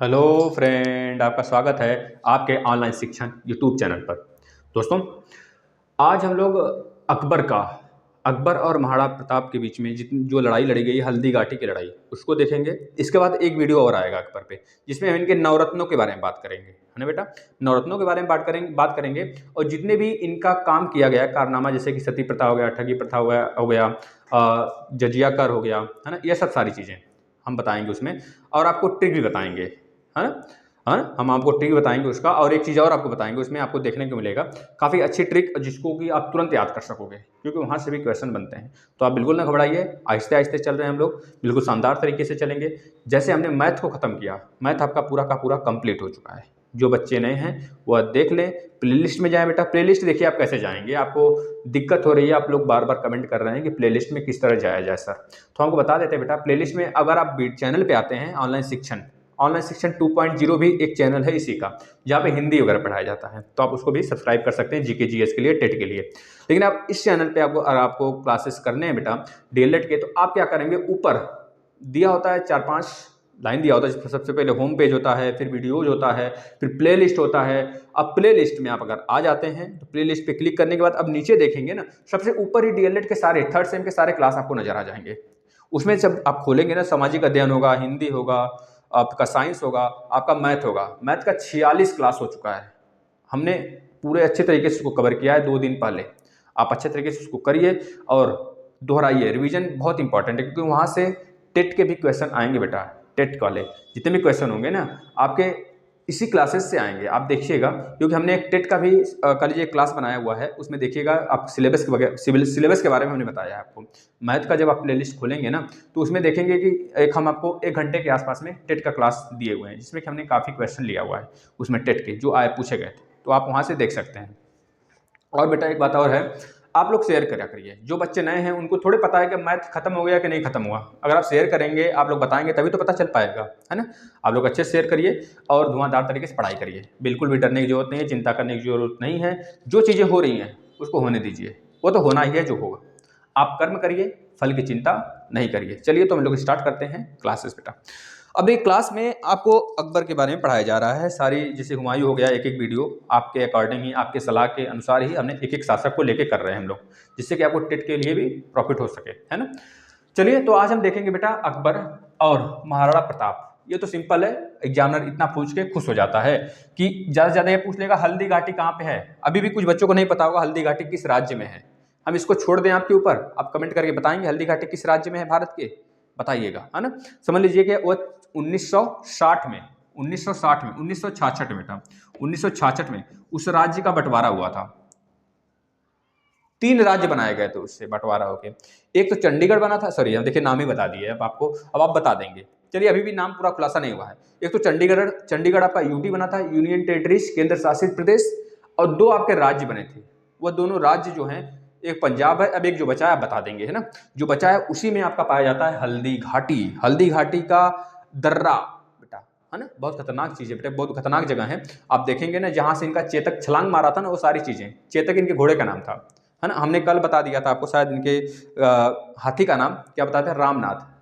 Hello friend, आपका स्वागत है आपके ऑनलाइन शिक्षण यूट्यूब चैनल पर। दोस्तों, आज हम लोग अकबर और महाराणा प्रताप के बीच में जितनी जो लड़ाई लड़ी गई, हल्दी घाटी की लड़ाई, उसको देखेंगे। इसके बाद एक वीडियो और आएगा अकबर पे, जिसमें हम इनके नवरत्नों के बारे में बात करेंगे, है ना बेटा। नवरत्नों के बारे में बात करेंगे और जितने भी इनका काम किया गया कारनामा, जैसे कि सती प्रथा हो गया, ठगी प्रथा हो गया, जजिया कर हो गया, है ना। ये सब सारी चीज़ें हम बताएंगे उसमें, और आपको ट्रिक भी बताएंगे, है ना। हाँ, हम आपको ट्रिक बताएंगे उसका, और एक चीज़ और आपको बताएंगे उसमें, आपको देखने को मिलेगा काफ़ी अच्छी ट्रिक, जिसको कि आप तुरंत याद कर सकोगे, क्योंकि वहाँ से भी क्वेश्चन बनते हैं। तो आप बिल्कुल ना घबराइए, आहिस्ते आहिस्ते चल रहे हैं हम लोग, बिल्कुल शानदार तरीके से चलेंगे। जैसे हमने मैथ को ख़त्म किया, मैथ आपका पूरा का पूरा कंप्लीट हो चुका है। जो बच्चे नए हैं वह देख लें, प्लेलिस्ट में जाएं बेटा। प्लेलिस्ट देखिए आप कैसे जाएंगे, आपको दिक्कत हो रही है, आप लोग बार बार कमेंट कर रहे हैं कि प्लेलिस्ट में किस तरह जाया जाए सर। तो हमको बता देते हैं बेटा, प्लेलिस्ट में अगर आप चैनल पे आते हैं, ऑनलाइन शिक्षण 2.0 भी एक चैनल है इसी का, जहाँ पे हिंदी वगैरह पढ़ाया जाता है, तो आप उसको भी सब्सक्राइब कर सकते हैं, जीके जीएस के लिए, टेट के लिए। लेकिन आप इस चैनल पे आपको क्लासेस करने हैं बेटा डीएलएड के, तो आप क्या करेंगे, ऊपर दिया होता है 4-5 लाइन दिया होता है। सबसे पहले होम पेज होता है, फिर वीडियोज होता है, फिर प्ले लिस्ट होता है। अब प्ले लिस्ट में आप अगर आ जाते हैं तो प्ले लिस्ट पे क्लिक करने के बाद अब नीचे देखेंगे ना, सबसे ऊपर ही डीएलएड के सारे थर्ड सेम के सारे क्लास आपको नजर आ जाएंगे। उसमें जब आप खोलेंगे ना, सामाजिक अध्ययन होगा, हिंदी होगा, आपका साइंस होगा, आपका मैथ होगा। मैथ का 46 क्लास हो चुका है, हमने पूरे अच्छे तरीके से उसको कवर किया है 2 दिन पहले। आप अच्छे तरीके से उसको करिए और दोहराइए। रिवीजन बहुत इंपॉर्टेंट है, क्योंकि वहाँ से टेट के भी क्वेश्चन आएंगे बेटा। टेट वाले जितने भी क्वेश्चन होंगे ना, आपके इसी क्लासेस से आएंगे, आप देखिएगा। क्योंकि हमने एक टेट का भी कल लीजिए क्लास बनाया हुआ है, उसमें देखिएगा आप सिलेबस के बारे में हमने बताया है आपको। मैथ का जब आप प्लेलिस्ट खोलेंगे ना, तो उसमें देखेंगे कि एक हम आपको 1 घंटे के आसपास में टेट का क्लास दिए हुए हैं, जिसमें कि हमने काफ़ी क्वेश्चन लिया हुआ है उसमें टेट के, जो आए पूछे गए थे, तो आप वहाँ से देख सकते हैं। और बेटा एक बात और है, आप लोग शेयर करा करिए। जो बच्चे नए हैं उनको थोड़े पता है कि मैथ खत्म हो गया कि नहीं खत्म हुआ। अगर आप शेयर करेंगे, आप लोग बताएंगे, तभी तो पता चल पाएगा, है ना। आप लोग अच्छे से शेयर करिए और धुआंधार तरीके से पढ़ाई करिए। बिल्कुल भी डरने की जरूरत नहीं है, चिंता करने की जरूरत नहीं है। जो चीज़ें हो रही हैं उसको होने दीजिए, वो तो होना ही है जो होगा। आप कर्म करिए, फल की चिंता नहीं करिए। चलिए तो हम लोग स्टार्ट करते हैं क्लासेस बेटा। अब एक क्लास में आपको अकबर के बारे में पढ़ाया जा रहा है सारी, जैसे हुमायूं हो गया, एक एक वीडियो आपके अकॉर्डिंग ही, आपके सलाह के अनुसार ही हमने एक एक शासक को लेके कर रहे हैं हम लोग, जिससे कि आपको टेट के लिए भी प्रॉफिट हो सके, है ना। चलिए तो आज हम देखेंगे बेटा अकबर और महाराणा प्रताप। ये तो सिंपल है, एग्जामिनर इतना पूछ के खुश हो जाता है कि ज़्यादा से ज़्यादा ये पूछ लेगा हल्दी घाटी कहाँ पे है। अभी भी कुछ बच्चों को नहीं पता होगा हल्दी घाटी किस राज्य में है। हम इसको छोड़ दें आपके ऊपर, आप कमेंट करके बताएंगे हल्दी घाटी किस राज्य में है भारत के, बताइएगा, है ना। समझ लीजिए कि वो 1960 में 1966 में था, 1966 में उस राज्य का बंटवारा हुआ था। 3 राज्य बनाए गए थे उससे बंटवारा होके। एक तो चंडीगढ़ बना था, सॉरी हम देखिए नाम ही बता दिए अब आपको, अब आप बता देंगे। चलिए अभी भी नाम पूरा खुलासा नहीं हुआ है। एक तो चंडीगढ़ आपका यूटी बना था, यूनियन टेरिटरीज, केंद्र शासित प्रदेश, और 2 आपके राज्य बने थे। वह दोनों राज्य जो हैं, एक पंजाब है, अब एक जो बचा है आप बता देंगे, है ना। जो बचा है उसी में आपका पाया जाता है हल्दी घाटी का दर्रा बेटा, है ना। बहुत खतरनाक चीज़ है बेटा, बहुत खतरनाक जगह है। आप देखेंगे ना, जहाँ से इनका चेतक छलांग मारा था ना, वो सारी चीज़ें, चेतक इनके घोड़े का नाम था, है ना। हमने कल बता दिया था आपको, शायद इनके हाथी का नाम क्या बताते हैं,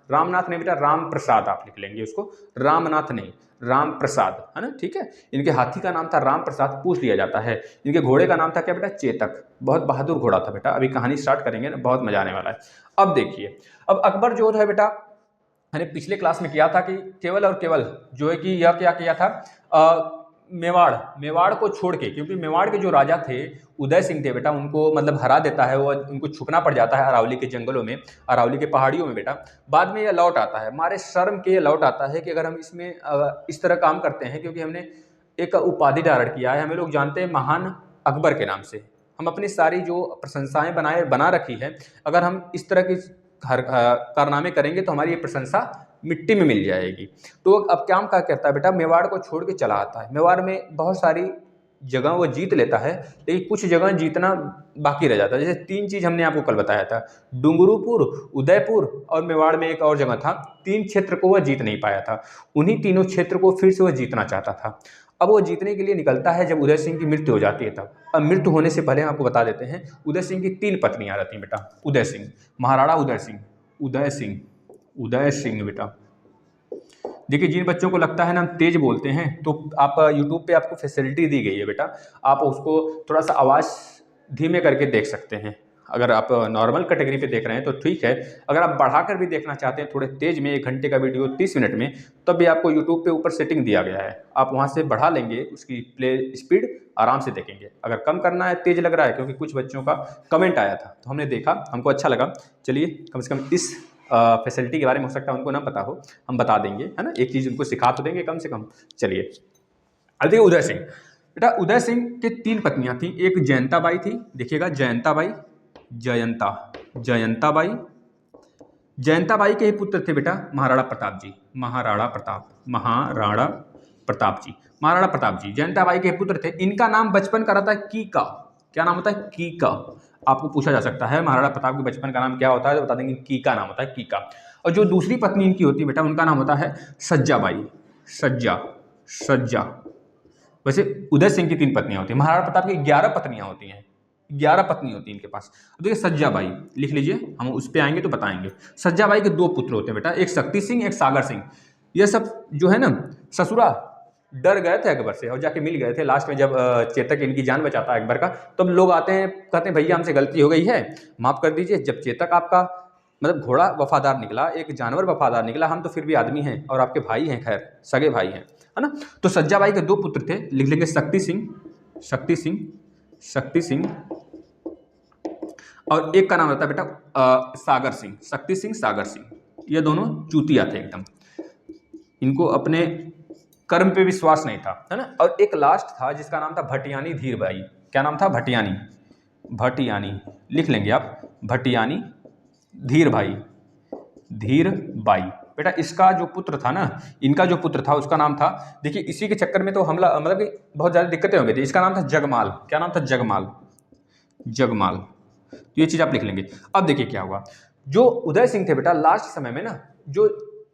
रामनाथ नहीं बेटा, राम प्रसाद आप लिख लेंगे उसको, रामनाथ नहीं, राम प्रसाद, है ना, ठीक है। इनके हाथी का नाम था राम प्रसाद, पूछ लिया जाता है। इनके घोड़े का नाम था क्या बेटा, चेतक। बहुत बहादुर घोड़ा था बेटा। अभी कहानी स्टार्ट करेंगे ना, बहुत मजा आने वाला है। अब देखिए, अब अकबर जो है बेटा, मैंने पिछले क्लास में किया था कि केवल और केवल जो है कि यह क्या किया था, मेवाड़ को छोड़ के, क्योंकि मेवाड़ के जो राजा थे उदय सिंह थे बेटा, उनको मतलब हरा देता है वो, उनको छुपना पड़ जाता है अरावली के जंगलों में, अरावली के पहाड़ियों में बेटा। बाद में ये लौट आता है, हमारे शर्म के ये लौट आता है कि अगर हम इसमें इस तरह काम करते हैं, क्योंकि हमने एक उपाधि धारण किया है, हमें लोग जानते हैं महान अकबर के नाम से। हम अपनी सारी जो प्रशंसाएं बना रखी है, अगर हम इस तरह की कारनामे करेंगे तो हमारी ये प्रशंसा मिट्टी में मिल जाएगी। तो अब क्या काम करता है बेटा, मेवाड़ को छोड़ के चला आता है। मेवाड़ में बहुत सारी जगह वो जीत लेता है, लेकिन कुछ जगह जीतना बाकी रह जाता है। जैसे 3 चीज़ हमने आपको कल बताया था, डुंगरूपुर, उदयपुर और मेवाड़ में एक और जगह था। 3 क्षेत्र को वह जीत नहीं पाया था, उन्हीं तीनों क्षेत्र को फिर से वह जीतना चाहता था। अब वो जीतने के लिए निकलता है जब उदय सिंह की मृत्यु हो जाती है तब। अब मृत्यु होने से पहले आपको बता देते हैं, उदय सिंह की 3 पत्नियां रहती हैं बेटा। उदय सिंह, महाराणा उदय सिंह बेटा, देखिए जिन बच्चों को लगता है ना हम तेज बोलते हैं, तो आप यूट्यूब पे आपको फैसिलिटी दी गई है बेटा, आप उसको थोड़ा सा आवाज़ धीमे करके देख सकते हैं। अगर आप नॉर्मल कैटेगरी पे देख रहे हैं तो ठीक है, अगर आप बढ़ाकर भी देखना चाहते हैं थोड़े तेज में, 1 घंटे का वीडियो 30 मिनट में, तब भी आपको यूट्यूब पे ऊपर सेटिंग दिया गया है, आप वहाँ से बढ़ा लेंगे, उसकी प्ले स्पीड आराम से देखेंगे। अगर कम करना है, तेज लग रहा है, क्योंकि कुछ बच्चों का कमेंट आया था तो हमने देखा, हमको अच्छा लगा, चलिए कम से कम इस फैसिलिटी के बारे में हो सकता है उनको ना पता हो, हम बता देंगे, है ना, एक चीज़ उनको सिखा तो देंगे कम से कम। चलिए अब देखिए उदय सिंह, बेटा उदय सिंह के 3 पत्नियां थी, एक जयंता बाई थी, देखिएगा जयंता बाई, जयंता बाई, जयंता बाई के ही पुत्र थे बेटा महाराणा प्रताप जी, महाराणा प्रताप जी, महाराणा प्रताप जी जयंता बाई के पुत्र थे। इनका नाम बचपन का रहता है कीका, क्या नाम होता है? कीका। आपको पूछा जा सकता है महाराणा प्रताप के बचपन का नाम क्या होता है, तो बता देंगे कीका नाम होता है, कीका। और जो दूसरी पत्नी इनकी होती है बेटा, उनका नाम होता है सज्जाबाई, सज्जा। वैसे उदय सिंह की 3 पत्नियां होती हैं, महाराणा प्रताप की 11 पत्नियां होती हैं, 11 पत्नी होती है इनके पास। तो देखिए सज्जाबाई लिख लीजिए, हम उस पर आएंगे तो बताएंगे। सज्जाबाई के 2 पुत्र होते हैं बेटा, एक शक्ति सिंह, एक सागर सिंह। ये सब जो है ना ससुरा डर गए थे अकबर से और जाके मिल गए थे। लास्ट में जब चेतक इनकी जान बचाता है अकबर का, तब लोग आते हैं, कहते हैं भैया हमसे गलती हो गई है, माफ कर दीजिए। जब चेतक आपका मतलब घोड़ा वफादार निकला, एक जानवर वफादार निकला, हम तो फिर भी आदमी हैं और आपके भाई हैं, खैर सगे भाई हैं, है ना। तो सज्जाबाई के 2 पुत्र थे, लिख लेंगे शक्ति सिंह और एक का नाम रहता है बेटा सागर सिंह, शक्ति सिंह, सागर सिंह। ये दोनों चूतिया थे एकदम, इनको अपने कर्म पे विश्वास नहीं था, है ना। और एक लास्ट था जिसका नाम था भटियानी धीरबाई। क्या नाम था? भटियानी लिख लेंगे आप, भटियानी धीरबाई बेटा। इसका जो पुत्र था ना, इनका जो पुत्र था उसका नाम था, देखिए इसी के चक्कर में तो हमला मतलब कि बहुत ज़्यादा दिक्कतें हो गई थी। इसका नाम था जगमाल। क्या नाम था? जगमाल। तो ये चीज़ आप लिख लेंगे। अब देखिए क्या हुआ, जो उदय सिंह थे बेटा लास्ट समय में ना, जो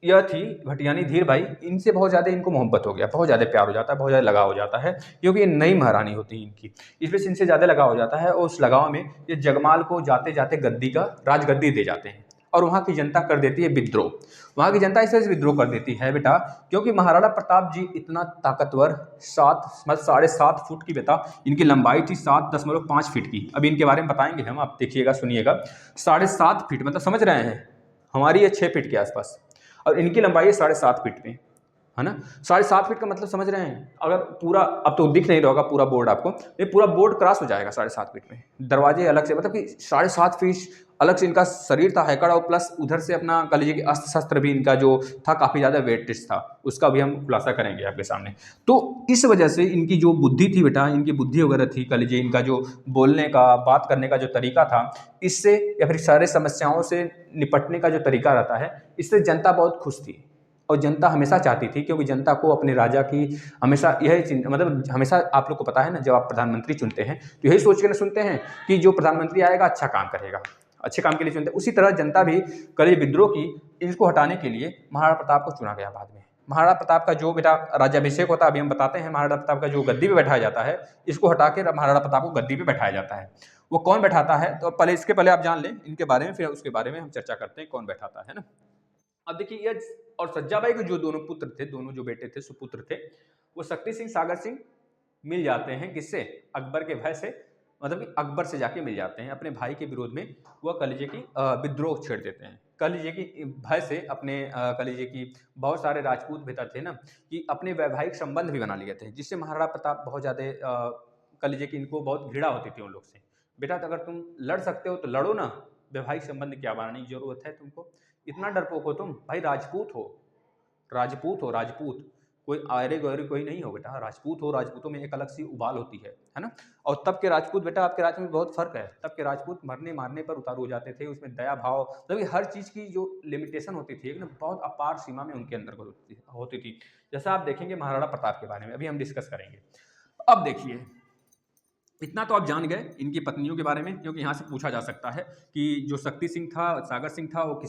यह थी भटियानी धीरबाई, इनसे बहुत ज़्यादा इनको मोहब्बत हो गया, बहुत ज़्यादा प्यार हो जाता है, बहुत ज़्यादा लगाव हो जाता है, क्योंकि ये नई महारानी होती है इनकी, इसलिए इनसे ज़्यादा लगाव हो जाता है। और उस लगाव में ये जगमाल को जाते जाते गद्दी का राजगद्दी दे जाते हैं और वहाँ की जनता कर देती है विद्रोह। वहाँ की जनता इस वजह से विद्रोह कर देती है बेटा, क्योंकि महाराणा प्रताप जी इतना ताकतवर, 7.5 फुट की बेटा इनकी लंबाई थी, 7.5 फीट की। अभी इनके बारे में बताएंगे हम, आप देखिएगा सुनिएगा। 7.5 फीट मतलब समझ रहे हैं, हमारी ये 6 फीट के आसपास, और इनकी लंबाई है 7.5 फीट पे, है ना। 7.5 फीट का मतलब समझ रहे हैं, अगर पूरा, अब तो दिख नहीं रहा होगा पूरा बोर्ड आपको, ये पूरा बोर्ड क्रॉस हो जाएगा 7.5 फीट में। दरवाजे अलग से, मतलब कि 7.5 फीट अलग से इनका शरीर था हैकड़, और प्लस उधर से अपना कह लीजिए कि अस्त्र शस्त्र भी इनका जो था काफ़ी ज़्यादा वेटेज था, उसका भी हम खुलासा करेंगे आपके सामने। तो इस वजह से इनकी जो बुद्धि थी बेटा, इनकी बुद्धि वगैरह थी, कह लीजिए इनका जो बोलने का, बात करने का जो तरीका था, इससे या फिर सारे समस्याओं से निपटने का जो तरीका रहता है, इससे जनता बहुत खुश थी। और जनता हमेशा चाहती थी, क्योंकि जनता को अपने राजा की हमेशा यही मतलब हमेशा, आप लोग को पता है ना, जब आप प्रधानमंत्री चुनते हैं तो यही सोच के ना सुनते हैं कि जो प्रधानमंत्री आएगा अच्छा काम करेगा, अच्छे काम के लिए चुनते हैं। उसी तरह जनता भी कल विद्रोह की, इसको हटाने के लिए महाराणा प्रताप को चुना गया बाद में। महाराणा प्रताप का जो बेटा राज्याभिषेक होता है, अभी हम बताते हैं, महाराणा प्रताप का जो गद्दी पे बैठाया जाता है, इसको हटा के महाराणा प्रताप को गद्दी पे बैठाया जाता है। वो कौन बैठाता है, तो पहले इसके पहले आप जान लें इनके बारे में, फिर उसके बारे में हम चर्चा करते हैं कौन बैठाता है ना। अब देखिए ये और सज्जाबाई के जो दोनों पुत्र थे, दोनों जो बेटे थे, सुपुत्र थे, वो शक्ति सिंह, सागर सिंह मिल जाते हैं किससे? अकबर के भय से, मतलब कि अकबर से जाके मिल जाते हैं अपने भाई के विरोध में। वह कह लीजिए कि विद्रोह छेड़ देते हैं, कह लीजिए कि भय से अपने कह लीजिए कि बहुत सारे राजपूत बेटा थे ना, कि अपने वैवाहिक संबंध भी बना लिए थे, जिससे महाराणा प्रताप बहुत ज़्यादा कह लीजिए कि इनको बहुत घृणा होती थी उन लोग से। बेटा अगर तुम लड़ सकते हो तो लड़ो ना, वैवाहिक संबंध क्या बनाने की जरूरत है तुमको, इतना डरपोक हो तुम भाई, राजपूत हो, राजपूत कोई आयरे गौरे कोई नहीं हो बेटा, राजपूत हो, राजपूतों में एक अलग सी उबाल होती है ना। और तब के राजपूत बेटा, आपके राज्य में बहुत फर्क है। तब के राजपूत मरने मारने पर उतारू हो जाते थे, उसमें दया भाव, मतलब हर चीज़ की जो लिमिटेशन होती थी एकदम बहुत अपार सीमा में उनके अंदर होती थी। जैसा आप देखेंगे महाराणा प्रताप के बारे में अभी हम डिस्कस करेंगे। अब देखिए इतना तो आप जान गए इनकी पत्नियों के बारे में, क्योंकि यहाँ से पूछा जा सकता है कि जो शक्ति सिंह था, सागर सिंह था, वो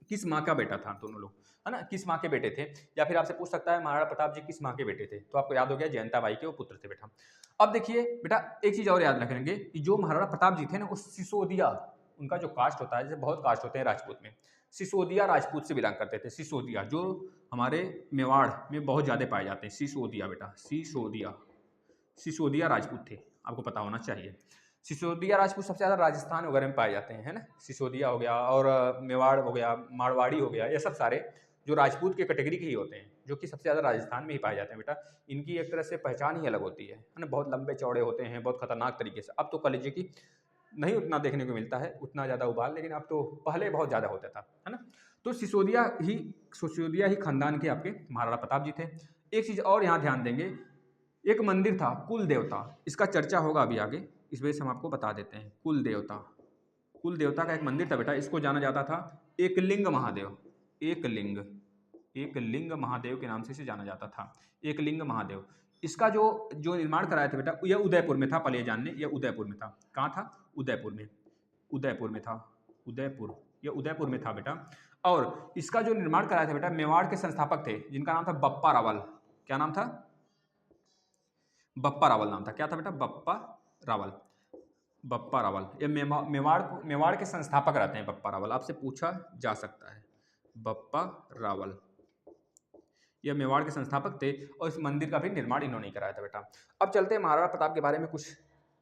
किस माँ का बेटा था, दोनों लोग, है ना, किस माँ के बेटे थे। या फिर आपसे पूछ सकता है महाराणा प्रताप जी किस माँ के बेटे थे, तो आपको याद हो गया जयंता बाई के वो पुत्र थे बेटा। अब देखिए बेटा एक चीज़ और याद रखेंगे कि जो महाराणा प्रताप जी थे ना, वो सिसोदिया, उनका जो कास्ट होता है, जैसे बहुत कास्ट होते हैं राजपूत में, सिसोदिया राजपूत से बिलोंग करते थे। सिसोदिया जो हमारे मेवाड़ में बहुत ज़्यादा पाए जाते हैं। सिसोदिया बेटा, सिसोदिया, सिसोदिया राजपूत थे, आपको पता होना चाहिए। सिसोदिया राजपूत सबसे ज़्यादा राजस्थान वगैरह में पाए जाते हैं, है ना। सिसोदिया हो गया और मेवाड़ हो गया, मारवाड़ी हो गया, ये सब सारे जो राजपूत के कैटेगरी के ही होते हैं, जो कि सबसे ज़्यादा राजस्थान में ही पाए जाते हैं बेटा। इनकी एक तरह से पहचान ही अलग होती है ना। बहुत लंबे चौड़े होते हैं, बहुत खतरनाक तरीके से। अब तो कलेजे की नहीं उतना देखने को मिलता है, उतना ज़्यादा उबाल, लेकिन अब तो पहले बहुत ज़्यादा होता था, है ना। तो सिसोदिया ही खानदान के आपके महाराणा प्रताप जी थे। एक चीज़ और यहाँ ध्यान देंगे, एक मंदिर था कुल देवता, इसका चर्चा होगा अभी आगे, इस वजह से हम आपको बता देते हैं। कुल देवता, कुल देवता का एक मंदिर था बेटा, इसको जाना जाता था एकलिंग महादेव। एकलिंग महादेव के नाम से इसे जाना जाता था, एकलिंग महादेव। इसका जो जो निर्माण कराया था बेटा, यह उदयपुर में था, पहले जानने, यह उदयपुर में था। कहाँ था? उदयपुर में, उदयपुर में था, उदयपुर, यह उदयपुर में था बेटा। और इसका जो निर्माण कराया था बेटा, मेवाड़ के संस्थापक थे जिनका नाम था बप्पा रावल। क्या नाम था? बप्पा रावल नाम था। क्या था बेटा? बप्पा रावल, बप्पा रावल। ये मेवाड़ के संस्थापक रहते हैं बप्पा रावल, आपसे पूछा जा सकता है। बप्पा रावल यह मेवाड़ के संस्थापक थे और इस मंदिर का भी निर्माण इन्होंने कराया था बेटा। अब चलते हैं महाराणा प्रताप के बारे में कुछ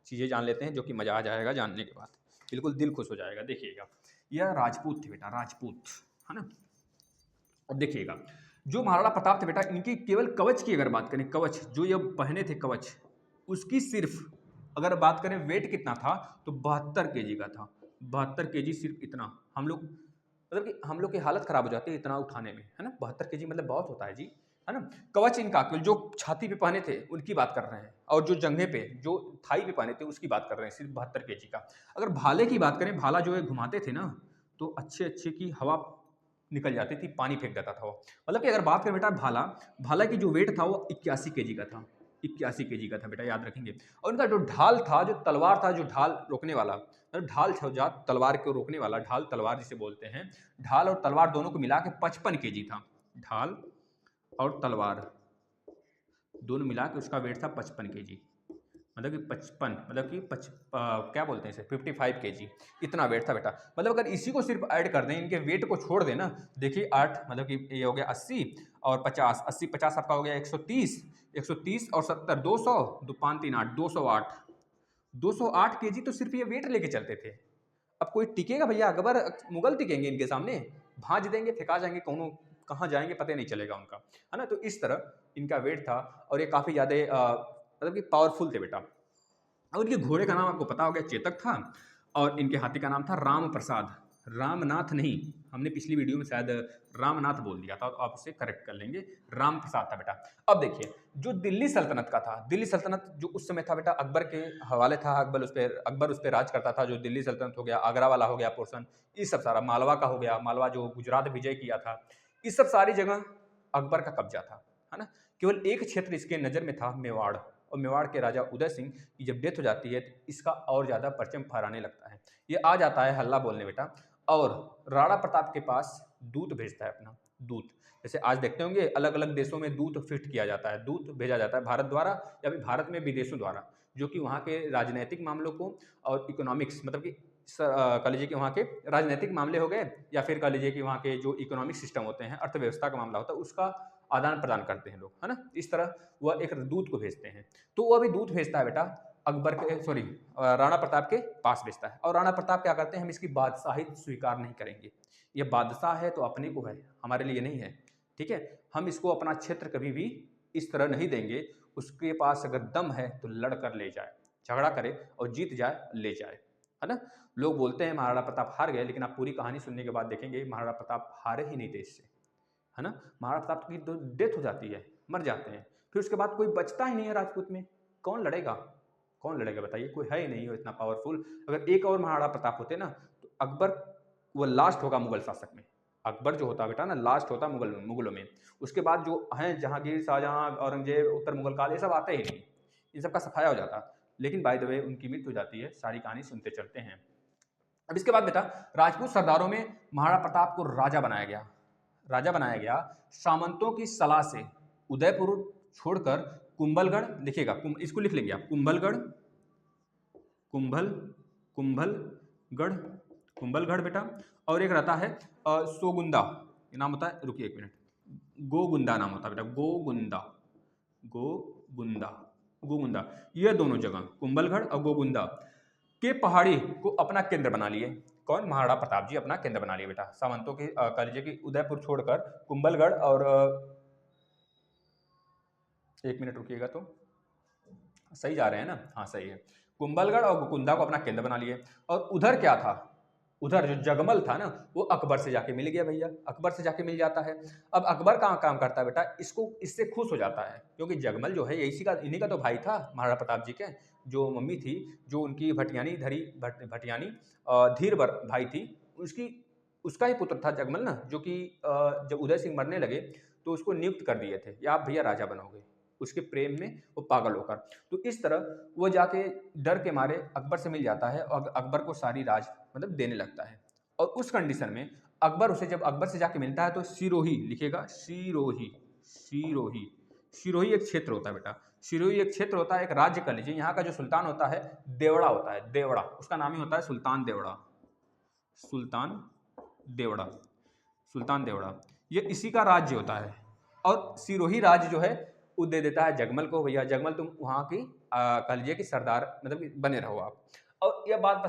चीज़ें जान लेते हैं, जो कि मजा आ जाएगा जानने के बाद, बिल्कुल दिल खुश हो जाएगा। देखिएगा, यह राजपूत थे बेटा, राजपूत, है ना। अब देखिएगा, जो महाराणा प्रताप थे बेटा, इनकी केवल कवच की अगर बात करें, कवच जो ये पहने थे कवच, उसकी सिर्फ अगर बात करें वेट कितना था तो 72 kg का था। 72 kg, सिर्फ इतना। हम लोग मतलब कि हम लोग की हालत खराब हो जाती है इतना उठाने में, है ना। 72 kg मतलब बहुत होता है जी, है ना। कवच इनका केवल जो छाती पे पहने थे उनकी बात कर रहे हैं, और जो जंघे पे, जो थाई पे पहने थे उसकी बात कर रहे हैं, सिर्फ 72 kg का। अगर भाले की बात करें, भाला जो है घुमाते थे ना, तो अच्छे अच्छे की हवा निकल जाती थी, पानी फेंक देता था वो। मतलब कि अगर बात करें बेटा, भाला की जो वेट था वो 81 kg का था, 81 kg का था बेटा, याद रखेंगे। और उनका जो ढाल था, जो तलवार था, जो ढाल रोकने वाला, ढाल छौजात तलवार को रोकने वाला, ढाल तलवार जिसे बोलते हैं, ढाल और तलवार दोनों को मिला के 55 kg था। ढाल और तलवार दोनों मिला के उसका वेट था 55 kg, मतलब कि 55, मतलब कि क्या बोलते हैं इसे, 55 kg, इतना वेट था बेटा। मतलब अगर इसी को सिर्फ ऐड कर दें, इनके वेट को छोड़ दें ना, देखिए 8, मतलब कि ये हो गया 80 और 50, 80 50 आपका हो गया 130, 130 और 70, 200, 2 5 3 8, 208, 208 kg तो सिर्फ ये वेट लेके चलते थे। अब कोई टिकेगा भैया? अकबर मुगल टिकेंगे इनके सामने? भाज देंगे, फेंका जाएंगे, कहाँ जाएंगे पता नहीं चलेगा उनका, है ना। तो इस तरह इनका वेट था, और ये काफ़ी ज़्यादा मतलब कि पावरफुल थे बेटा। और इनके घोड़े का नाम आपको पता हो गया, चेतक था, और इनके हाथी का नाम था राम प्रसाद, रामनाथ नहीं, हमने पिछली वीडियो में शायद रामनाथ बोल दिया था, तो आप उसे करेक्ट कर लेंगे, राम प्रसाद था बेटा। अब देखिए, जो दिल्ली सल्तनत का था, दिल्ली सल्तनत जो उस समय था बेटा, अकबर के हवाले था, अकबर उस पर राज करता था। जो दिल्ली सल्तनत हो गया, आगरा वाला हो गया पोर्शन, ये सब सारा, मालवा का हो गया, मालवा जो गुजरात विजय किया था, इस सब सारी जगह अकबर का कब्जा था, है ना। केवल एक क्षेत्र इसके नज़र में था, मेवाड़, और मेवाड़ के राजा उदय सिंह की जब डेथ हो जाती है तो इसका और ज़्यादा परचम फहराने लगता है। ये आ जाता है हल्ला बोलने बेटा, और राणा प्रताप के पास दूत भेजता है अपना, दूत। जैसे आज देखते होंगे अलग अलग देशों में दूत फिट किया जाता है, दूत भेजा जाता है भारत द्वारा, या फिर भारत में विदेशों द्वारा, जो कि वहाँ के राजनीतिक मामलों को और इकोनॉमिक्स, मतलब कि कह लीजिए कि वहाँ के राजनीतिक मामले हो गए, या फिर कह लीजिए कि वहाँ के जो इकोनॉमिक सिस्टम होते हैं, अर्थव्यवस्था का मामला होता है, उसका आदान प्रदान करते हैं लोग, है ना। इस तरह वह एक दूत को भेजते हैं। तो वह भी दूत भेजता है बेटा अकबर के, सॉरी, राणा प्रताप के पास भेजता है। और राणा प्रताप क्या करते हैं, हम इसकी बादशाही स्वीकार नहीं करेंगे, ये बादशाह है तो अपने को है, हमारे लिए नहीं है, ठीक है। हम इसको अपना क्षेत्र कभी भी इस तरह नहीं देंगे, उसके पास अगर दम है तो लड़ कर ले जाए, झगड़ा करे और जीत जाए, ले जाए, है ना। लोग बोलते हैं महाराणा प्रताप हार गए, लेकिन आप पूरी कहानी सुनने के बाद देखेंगे महाराणा प्रताप हारे ही नहीं थे इससे, है ना। महाराणा प्रताप की तो डेथ हो जाती है, मर जाते हैं, फिर उसके बाद कोई बचता ही नहीं है राजपूत में। कौन लड़ेगा, कौन लड़ेगा बताइए, कोई है ही नहीं हो इतना पावरफुल। अगर एक और महाराणा प्रताप होते ना, तो अकबर वो लास्ट होगा मुगल शासक में। अकबर जो होता बेटा ना, लास्ट होता मुगलों में। उसके बाद जो हैं जहांगीर, शाहजहां, औरंगजेब, उत्तर मुगल काल, ये सब आते ही नहीं, इन सब का सफाया हो जाता। लेकिन बाय द वे उनकी मृत्यु हो जाती है। सारी कहानी सुनते चलते हैं। अब इसके बाद बेटा, राजपूत सरदारों में महाराणा प्रताप को राजा बनाया गया, राजा बनाया गया सामंतों की सलाह से। उदयपुर छोड़कर कुंभलगढ़, लिखिएगा, इसको लिख लेंगे आप, कुंभलगढ़, कुंभलगढ़, कुंभलगढ़ बेटा, और एक रहता है सोगुंदा, ये नाम होता है, रुकिए एक मिनट, गोगुंदा नाम होता है बेटा, गोगुंदा, गोगुंदा, गोगुंदा, ये दोनों जगह कुंभलगढ़ और गोगुंदा के पहाड़ी को अपना केंद्र बना लिए। कौन? महाराणा प्रताप जी अपना केंद्र बना लिए बेटा। सामंतों के कह लीजिए कि उदयपुर छोड़कर कुंभलगढ़ और एक मिनट रुकिएगा, तो सही जा रहे हैं ना? हाँ सही है। कुंभलगढ़ और गोकुंदा को अपना केंद्र बना लिए। और उधर क्या था? उधर जो जगमल था ना, वो अकबर से जाके मिल गया भैया, अकबर से जाके मिल जाता है। अब अकबर कहाँ काम करता है बेटा? इसको इससे खुश हो जाता है, क्योंकि जगमल जो है ये इसी का, इन्हीं का तो भाई था महाराणा प्रताप जी के। जो मम्मी थी, जो उनकी भटियानी धरी भटियानी धीरबर भाई थी, उसकी उसका ही पुत्र था जगमल ना, जो कि जब उदय सिंह मरने लगे तो उसको नियुक्त कर दिए थे, या आप भैया राजा बनोगे, उसके प्रेम में वो पागल होकर। तो इस तरह वो जाके डर के मारे अकबर से मिल जाता है और अकबर को सारी राज मतलब देने लगता है। और उस कंडीशन में अकबर उसे, जब अकबर से जाके मिलता है तो सिरोही लिखेगा, सिरोही, सिरोही, सिरोही एक क्षेत्र होता है बेटा, सिरोही एक क्षेत्र होता है, एक राज्य कह लीजिए। यहाँ का जो सुल्तान होता है देवड़ा होता है, देवड़ा, उसका नाम ही होता है सुल्तान देवड़ा, सुल्तान देवड़ा, सुल्तान देवड़ा, ये इसी का राज्य होता है। और सिरोही राज्य जो है वो दे देता है जगमल को, भैया जगमल तुम वहाँ की कह लीजिए कि सरदार मतलब कि बने रहो आप। और यह बात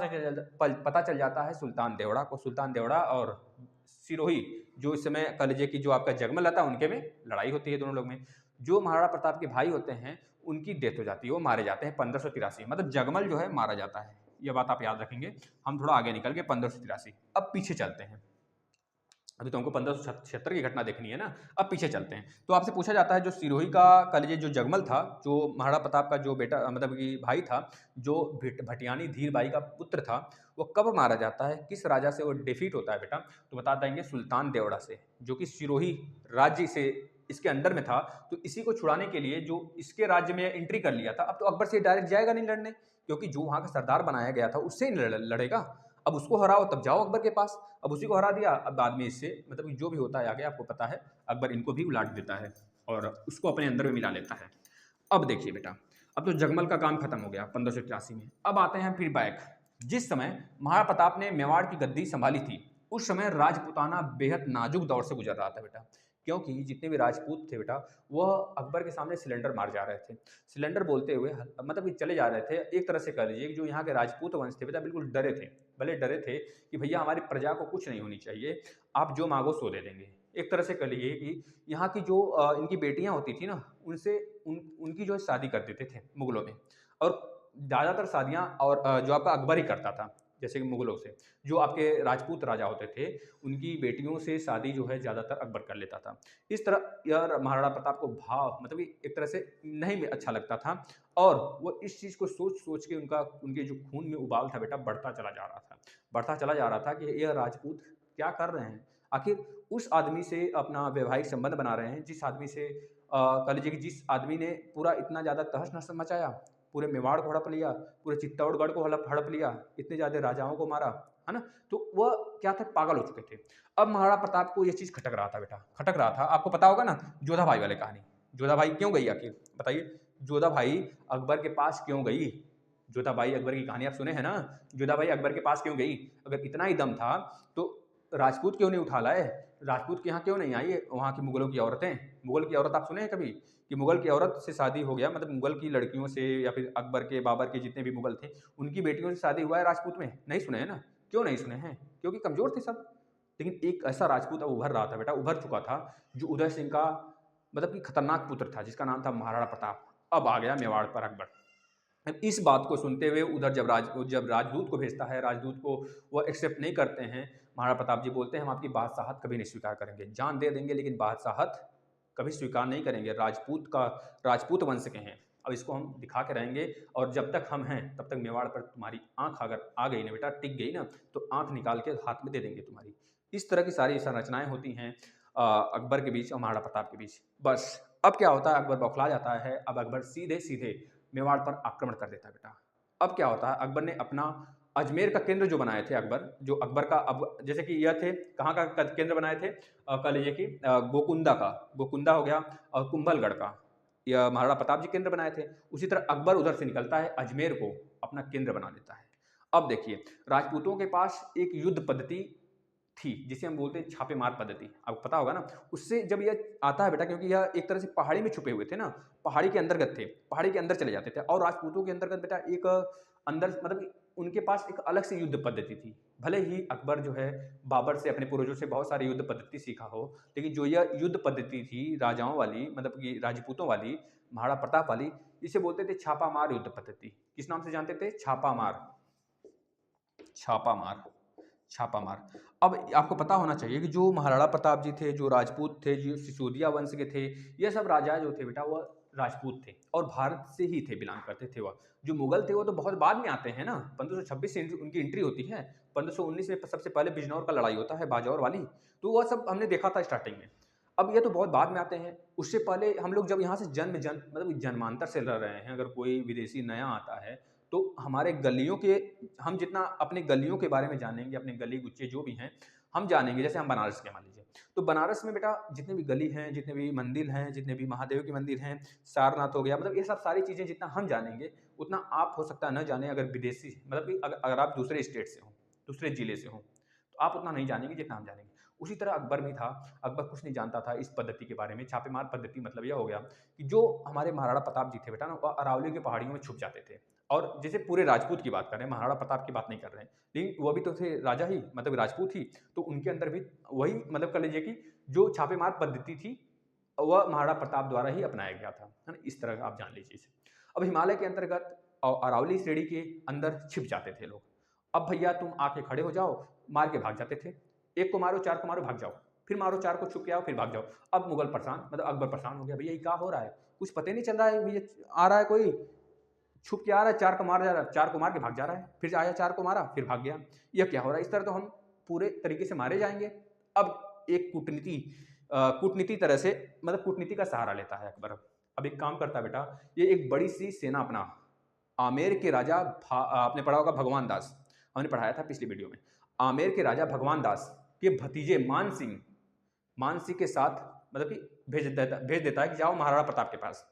पता चल जाता है सुल्तान देवड़ा को। सुल्तान देवड़ा और सिरोही, जो इस समय कह लीजिए कि जो आपका जगमल आता है, उनके में लड़ाई होती है दोनों लोग में। जो महाराणा प्रताप के भाई होते हैं उनकी डेथ हो जाती है, वो मारे जाते हैं 1583, मतलब जगमल जो है मारा जाता है। यह बात आप याद रखेंगे। हम थोड़ा आगे निकल के 1583, अब पीछे चलते हैं। अभी तो हमको 1576 की घटना देखनी है ना, अब पीछे चलते हैं। तो आपसे पूछा जाता है जो सिरोही का कह लीजिए जो जगमल था, जो महाराणा प्रताप का जो बेटा मतलब कि भाई था, जो भटियानी धीर बाई का पुत्र था, वो कब मारा जाता है, किस राजा से वो डिफीट होता है बेटा? तो बता देंगे सुल्तान देवड़ा से, जो कि सिरोही राज्य से इसके अंडर में था। तो इसी को छुड़ाने के लिए जो इसके राज्य में एंट्री कर लिया था, अब तो अकबर से डायरेक्ट जाएगा नहीं लड़ने, क्योंकि जो वहाँ का सरदार बनाया गया था उससे ही लड़ेगा। अब उसको हराओ तब जाओ अकबर के पास। अब उसी को हरा दिया, अब बाद में इससे मतलब जो भी होता है आगे आपको पता है, अकबर इनको भी उलाट देता है और उसको अपने अंदर में मिला लेता है। अब देखिए बेटा, अब तो जगमल का काम खत्म हो गया 1583 में। अब आते हैं फिर बैक। जिस समय महाराणा प्रताप ने मेवाड़ की गद्दी संभाली थी, उस समय राजपूताना बेहद नाजुक दौर से गुजर रहा था बेटा, क्योंकि जितने भी राजपूत थे बेटा, वह अकबर के सामने सिलेंडर मार जा रहे थे। सिलेंडर बोलते हुए मतलब कि चले जा रहे थे। एक तरह से कह लीजिए कि जो यहाँ के राजपूत वंश थे बेटा, बिल्कुल डरे थे, भले डरे थे कि भैया हमारी प्रजा को कुछ नहीं होनी चाहिए, आप जो मांगो सो दे देंगे। एक तरह से कह लीजिए कि यहाँ की जो इनकी बेटियाँ होती थी ना, उनसे उनकी जो है शादी कर देते थे मुगलों में। और ज़्यादातर शादियाँ और जो आपका अकबर ही करता था, जैसे कि मुगलों से। जो आपके राजपूत राजा होते थे, उनकी बेटियों से शादी जो है ज़्यादातर अकबर कर लेता था। इस तरह यार महाराणा प्रताप को भाव मतलब कि एक तरह से नहीं में अच्छा लगता था, और वो इस चीज़ को सोच सोच के उनके जो खून में उबाल था बेटा, बढ़ता चला जा रहा था, बढ़ता चला जा रहा था कि यह राजपूत क्या कर रहे हैं। आखिर उस आदमी से अपना वैवाहिक संबंध बना रहे हैं, जिस आदमी से कह लीजिए कि जिस आदमी ने पूरा इतना ज़्यादा तहस नहस मचाया, पूरे मेवाड़ को हड़प लिया, पूरे चित्तौड़गढ़ को हड़प लिया, इतने ज़्यादा राजाओं को मारा, है ना? तो वह क्या थे, पागल हो चुके थे। अब महाराणा प्रताप को ये चीज़ खटक रहा था बेटा, खटक रहा था। आपको पता होगा ना जोधा भाई वाली कहानी, जोधा भाई क्यों गई आखिर बताइए? जोधा भाई अकबर के पास क्यों गई? जोधा भाई अकबर की कहानी आप सुने हैं ना? जोधा भाई अकबर के पास क्यों गई? अगर इतना ही दम था तो राजपूत क्यों नहीं उठा लाए? राजपूत के यहाँ क्यों नहीं आई वहाँ की मुगलों की औरतें? मुगल की औरत आप सुने हैं कभी कि मुगल की औरत से शादी हो गया, मतलब मुगल की लड़कियों से, या फिर अकबर के बाबर के जितने भी मुगल थे उनकी बेटियों से शादी हुआ है राजपूत में? नहीं सुने हैं ना? क्यों नहीं सुने हैं? क्योंकि कमजोर थे सब। लेकिन एक ऐसा राजपूत अब उभर रहा था बेटा, उभर चुका था, जो उदय सिंह का मतलब कि खतरनाक पुत्र था, जिसका नाम था महाराणा प्रताप। अब आ गया मेवाड़ पर अकबर। अब इस बात को सुनते हुए उधर जब राजदूत को भेजता है, राजदूत को वो एक्सेप्ट नहीं करते हैं। महाराणा प्रताप जी बोलते हैं हम आपकी बादशाहत कभी नहीं स्वीकार करेंगे, जान दे देंगे लेकिन बादशाहत कभी स्वीकार नहीं करेंगे। राजपूत वंश के हैं, अब इसको हम दिखा के रहेंगे, और जब तक हम हैं तब तक मेवाड़ पर तुम्हारी आंख अगर आ गई ना बेटा, टिक गई ना, तो आंख निकाल के हाथ में दे देंगे तुम्हारी। इस तरह की सारी संरचनाएं होती हैं अकबर के बीच और महाराणा प्रताप के बीच। बस अब क्या होता है, अकबर बौखला जाता है। अब अकबर सीधे सीधे मेवाड़ पर आक्रमण कर देता है बेटा। अब क्या होता है, अकबर ने अपना अजमेर का केंद्र जो बनाए थे अकबर, जो अकबर का अब जैसे कि यह थे कहाँ का केंद्र बनाए थे, कह लीजिए कि गोकुंदा हो गया, और कुंभलगढ़ का यह महाराणा प्रताप जी केंद्र बनाए थे। उसी तरह अकबर उधर से निकलता है, अजमेर को अपना केंद्र बना लेता है। अब देखिए, राजपूतों के पास एक युद्ध पद्धति थी जिसे हम बोलते हैं छापेमार पद्धति, आपको पता होगा ना। उससे जब यह आता है बेटा, क्योंकि यह एक तरह से पहाड़ी में छुपे हुए थे ना, पहाड़ी के अंतर्गत थे, पहाड़ी के अंदर चले जाते थे। और राजपूतों के अंतर्गत बेटा एक अंदर मतलब उनके पास एक अलग से युद्ध पद्धति थी। भले ही अकबर जो है बाबर से, अपने पूर्वजों से बहुत सारी युद्ध पद्धति सीखा हो, लेकिन जो यह युद्ध पद्धति थी राजाओं वाली, मतलब कि राजपूतों वाली, महाराणा प्रताप वाली, इसे बोलते थे छापामार युद्ध पद्धति। किस नाम से जानते थे? छापामार, छापामार, छापामार। अब आपको पता होना चाहिए कि जो महाराणा प्रताप जी थे, जो राजपूत थे, जो सिसोदिया वंश के थे, ये सब राजा जो थे बेटा वो राजपूत थे और भारत से ही थे, बिलोंग करते थे। वह जो मुगल थे वो तो बहुत बाद में आते हैं ना, 1526 से उनकी एंट्री होती है। 1519 में सबसे पहले बिजनौर का लड़ाई होता है, बाजौर वाली, तो वह सब हमने देखा था स्टार्टिंग में। अब ये तो बहुत बाद में आते हैं। उससे पहले हम लोग जब यहाँ से मतलब जन्मांतर से रह रहे हैं, अगर कोई विदेशी नया आता है तो हमारे गलियों के, हम जितना अपने गलियों के बारे में जानेंगे, अपने गली गुच्चे जो भी हैं हम जानेंगे। जैसे हम बनारस के मान लीजिए, तो बनारस में बेटा जितने भी गली हैं, जितने भी मंदिर हैं, जितने भी महादेव के मंदिर हैं, सारनाथ हो गया, मतलब ये सब सारी चीज़ें जितना हम जानेंगे उतना आप हो सकता है न जाने, अगर विदेशी, मतलब कि अगर आप दूसरे स्टेट से हों, दूसरे जिले से हों, तो आप उतना नहीं जानेंगे जितना हम जानेंगे। उसी तरह अकबर भी था। अकबर कुछ नहीं जानता था इस पद्धति के बारे में। छापेमार पद्धति मतलब यह हो गया कि जो हमारे महाराणा प्रताप जी थे बेटा ना, वह अरावली के पहाड़ियों में छुप जाते थे। और जैसे पूरे राजपूत की बात कर रहे हैं, महाराणा प्रताप की बात नहीं कर रहे हैं, लेकिन वह भी तो थे राजा ही, मतलब राजपूत ही, तो उनके अंदर भी वही, मतलब कर लीजिए कि जो छापेमार पद्धति थी वह महाराणा प्रताप द्वारा ही अपनाया गया था, है ना। इस तरह आप जान लीजिए इसे। अब हिमालय के अंतर्गत और अरावली श्रेणी के अंदर छिप जाते थे लोग। अब भैया तुम आके खड़े हो जाओ, मार के भाग जाते थे। एक को मारो, चार को मारो, भाग जाओ, फिर मारो चार को, छुप के आओ, फिर भाग जाओ। अब मुगल परेशान, मतलब अकबर परेशान हो गया, भैया ये क्या हो रहा है, कुछ पता नहीं चल रहा है, भैया आ रहा है कोई, छुप के आ रहा है, चार को मार जा रहा है, चार को मार के भाग जा रहा है, फिर आया चार को मारा, फिर भाग गया, यह क्या हो रहा है, इस तरह तो हम पूरे तरीके से मारे जाएंगे। अब एक कूटनीति तरह से, मतलब कूटनीति का सहारा लेता है अकबर। अब एक काम करता है बेटा, ये एक बड़ी सी सेना अपना, आमेर के राजा आपने पढ़ा होगा भगवान दास, हमने पढ़ाया था पिछली वीडियो में। आमेर के राजा भगवान दास के भतीजे मान सिंह के साथ, मतलब कि भेज देता है कि जाओ महाराणा प्रताप के पास।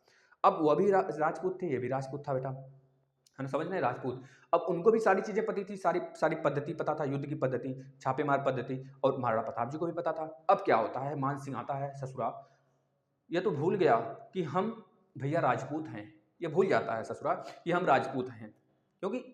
अब वह भी राजपूत थे, ये भी राजपूत था बेटा, है ना, समझ रहे हैं, राजपूत। अब उनको भी सारी चीजें पता थी, सारी पद्धति पता था, युद्ध की पद्धति, छापेमार पद्धति, और महाराणा प्रताप जी को भी पता था। अब क्या होता है, मान सिंह आता है ससुरा, यह तो भूल गया कि हम भैया राजपूत हैं, ये भूल जाता है ससुरा कि हम राजपूत हैं। क्योंकि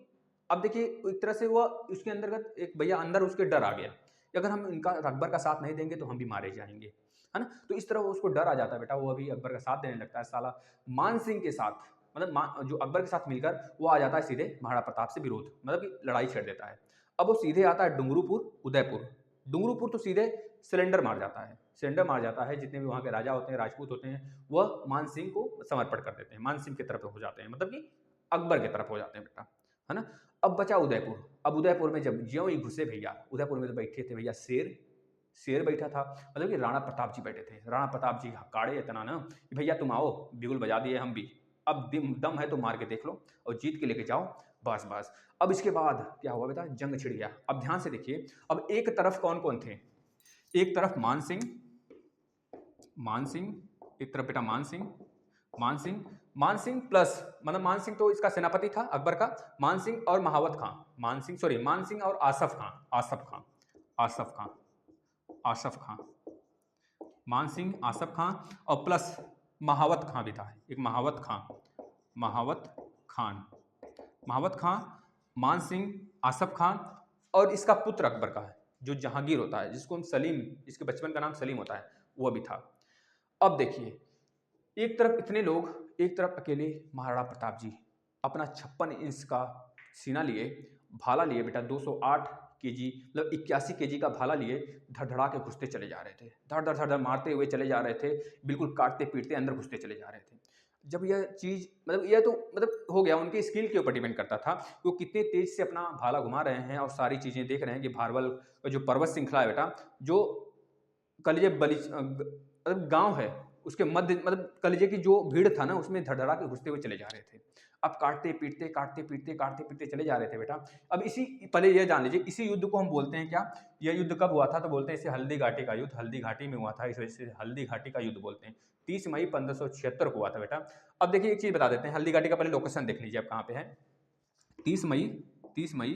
अब देखिए एक तरह से वह उसके अंतर्गत एक भैया अंदर उसके डर आ गया कि अगर हम इनका अकबर का साथ नहीं देंगे तो हम भी मारे जाएंगे, है ना। तो इस तरह वो उसको डर आ जाता है बेटा, वो अभी अकबर का साथ देने लगता है साला। मान सिंह के साथ, मतलब जो अकबर के साथ मिलकर वो आ जाता है सीधे महाराणा प्रताप से विरोध, मतलब कि लड़ाई छेड़ देता है। अब वो सीधे आता है डुंगरूपुर, उदयपुर। डुंगरूपुर तो सीधे सिलेंडर मार जाता है, सिलेंडर मार जाता है। जितने भी वहाँ के राजा होते हैं, राजपूत होते हैं, वह मान सिंह को समर्पण कर देते हैं, मान सिंह की तरफ हो जाते हैं, मतलब कि अकबर की तरफ हो जाते हैं बेटा, है ना। अब बचा उदयपुर। अब उदयपुर में जब ज्यों ही घुसे भैया, उदयपुर में तो बैठे थे भैया शेर बैठा था, मतलब कि राणा प्रताप जी बैठे थे। राणा प्रताप जी हकाड़े इतना ना कि भैया तुम आओ, बिगुल बजा दिए हम भी, अब दम है तो मार के देख लो और जीत के लेके जाओ, बस बस। अब इसके बाद क्या हुआ बेटा, जंग छिड़ गया। अब ध्यान से देखिए, अब एक तरफ कौन कौन थे, एक तरफ मान सिंह, एक तरफ बेटा मान सिंह प्लस, मतलब मान सिंह तो इसका सेनापति था अकबर का, मान सिंह और महावत खां, मान सिंह और आसफ खां, मान सिंह, आसफ खां, और प्लस महावत खां भी था, एक महावत खां, मान सिंह, आसफ खां, और इसका पुत्र अकबर का है जो जहांगीर होता है, जिसको हम सलीम, इसके बचपन का नाम सलीम होता है, वह भी था। अब देखिए एक तरफ इतने लोग, एक तरफ अकेले महाराणा प्रताप जी अपना 56 इंच का सीना लिए, भाला लिए बेटा, 208 केजी, मतलब 81 केजी का भाला लिए, धड़धड़ा के घुसते चले जा रहे थे, धड़ मारते हुए चले जा रहे थे, बिल्कुल काटते पीटते अंदर घुसते चले जा रहे थे। जब यह चीज़, मतलब यह तो मतलब हो गया, उनके स्किल के ऊपर डिपेंड करता था वो कितने तेज से अपना भाला घुमा रहे हैं और सारी चीज़ें देख रहे हैं कि भारवल का जो पर्वत श्रृंखला है बेटा, जो कलिजे मतलब गांव है उसके मध्य, मतलब कलिजे की जो भीड़ था ना उसमें धड़धड़ा के घुसते हुए चले जा रहे थे। अब काटते पीटते चले जा रहे थे बेटा। अब इसी, पहले यह जान लीजिए, इसी युद्ध को हम बोलते हैं क्या, यह युद्ध कब हुआ था, तो बोलते हैं इसे हल्दी घाटी का युद्ध, हल्दी घाटी में हुआ था, इस वजह से हल्दी घाटी का युद्ध बोलते हैं। 30 मई 1576 को हुआ था बेटा। अब देखिए एक चीज बता देते हैं, हल्दी घाटी का पहले लोकेशन देख लीजिए अब कहाँ पे है। 30 मई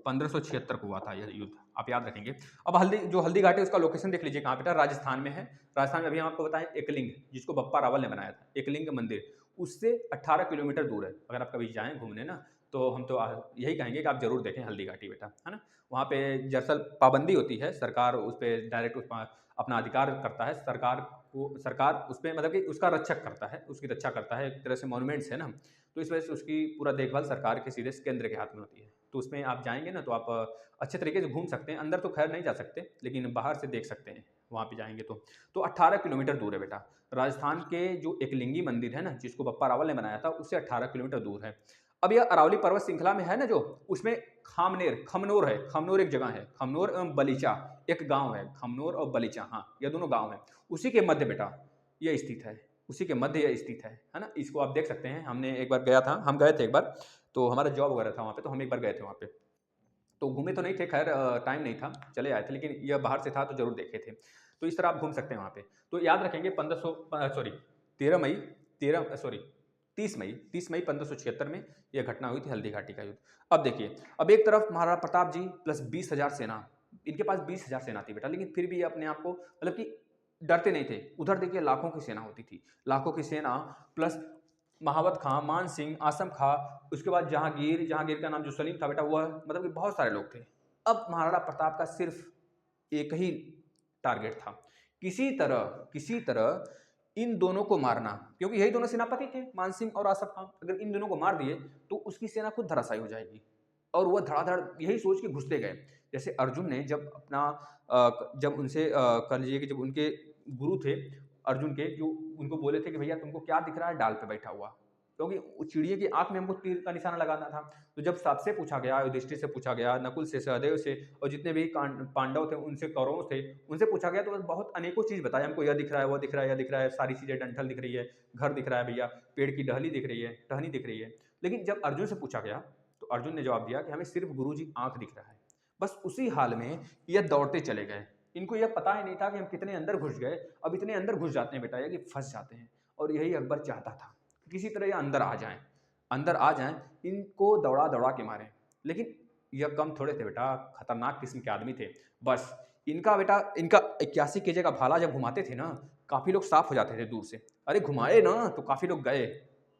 1576 को हुआ था यह युद्ध, आप याद रखेंगे। अब हल्दी घाटी उसका लोकेशन देख लीजिए कहाँ पे था, राजस्थान में है। राजस्थान में अभी हम आपको बताएं एकलिंग, जिसको बप्पा रावल ने बनाया था, एकलिंग मंदिर, उससे 18 किलोमीटर दूर है। अगर आप कभी जाएं घूमने ना, तो हम तो यही कहेंगे कि आप जरूर देखें हल्दी घाटी बेटा, है ना। वहाँ पे दरअसल पाबंदी होती है, सरकार उस पर डायरेक्ट अपना अधिकार करता है, सरकार उस पर मतलब कि उसका रक्षक करता है, उसकी रक्षा करता है, एक तरह से मॉन्यूमेंट्स है ना, तो इस वजह से उसकी पूरा देखभाल सरकार के सीधे केंद्र के हाथ में होती है। तो उसमें आप जाएंगे ना तो आप अच्छे तरीके से घूम सकते हैं, अंदर तो खैर नहीं जा सकते, लेकिन बाहर से देख सकते हैं वहाँ पे जाएंगे तो 18 किलोमीटर दूर है बेटा। राजस्थान के जो एकलिंगी मंदिर है ना, जिसको बप्पा रावल ने बनाया था, उससे 18 किलोमीटर दूर है। अब यह अरावली पर्वत श्रृंखला में है ना, जो उसमें खमनोर है, खमनोर एक जगह है, खमनोर एवं बलीचा एक गांव है, खमनोर और बलीचा, हाँ ये दोनों गांव हैं, उसी के मध्य बेटा यह स्थित है, उसी के मध्य यह स्थित है ना। इसको आप देख सकते हैं, हमने एक बार गया था, हम गए थे एक बार, तो हमारा जॉब वगैरह था वहाँ पे, तो हम एक बार गए थे वहाँ पे, तो घूमे तो नहीं थे खैर, टाइम नहीं था, चले आए थे, लेकिन यह बाहर से था तो जरूर देखे थे। तो इस तरह आप घूम सकते हैं वहाँ पे। तो याद रखेंगे 30 मई 1576 में यह घटना हुई थी, हल्दी घाटी का युद्ध। अब देखिए, अब एक तरफ महाराणा प्रताप जी प्लस 20,000 सेना, इनके पास 20,000 सेना थी बेटा, लेकिन फिर भी अपने आप को मतलब कि डरते नहीं थे। उधर देखिए लाखों की सेना होती थी, लाखों की सेना प्लस महावत खां, मान सिंह, आसम खां, उसके बाद जहांगीर का नाम जो सलीम था बेटा, वह मतलब कि बहुत सारे लोग थे। अब महाराणा प्रताप का सिर्फ एक ही टारगेट था, किसी तरह इन दोनों को मारना, क्योंकि यही दोनों सेनापति थे, मान सिंह और आसफ खां। अगर इन दोनों को मार दिए तो उसकी सेना खुद धराशायी हो जाएगी। और वह धड़ाधड़ यही सोच के घुसते गए। जैसे अर्जुन ने जब अपना जब उनसे कह लीजिए कि जब उनके गुरु थे अर्जुन के, जो उनको बोले थे कि भैया तुमको क्या दिख रहा है डाल पे बैठा हुआ, क्योंकि चिड़िए की आंख में हमको तीर का निशाना लगाना था। तो जब सबसे पूछा गया, युधिष्ठिर से पूछा गया, नकुल से, सहदेव से, और जितने भी पांडव थे उनसे, कौरवों से, उनसे पूछा गया, तो बहुत अनेकों चीज बताया हमको, यह दिख रहा है, वह दिख रहा है, यह दिख रहा है, सारी चीजें, डंठल दिख रही है, घर दिख रहा है भैया, पेड़ की टहनी दिख रही है। लेकिन जब अर्जुन से पूछा गया तो अर्जुन ने जवाब दिया कि हमें सिर्फ गुरुजी आंख दिख रहा है। बस उसी हाल में यह दौड़ते चले गए। इनको यह पता ही नहीं था कि हम कितने अंदर घुस गए। अब इतने अंदर घुस जाते हैं बेटा कि फंस जाते हैं, और यही अकबर चाहता था, किसी तरह ये अंदर आ जाएं, इनको दौड़ा दौड़ा के मारें। लेकिन यह कम थोड़े थे बेटा, खतरनाक किस्म के आदमी थे। बस इनका 81 केजे का भाला जब घुमाते थे ना, काफी लोग साफ हो जाते थे दूर से। अरे घुमाए ना तो काफी लोग गए,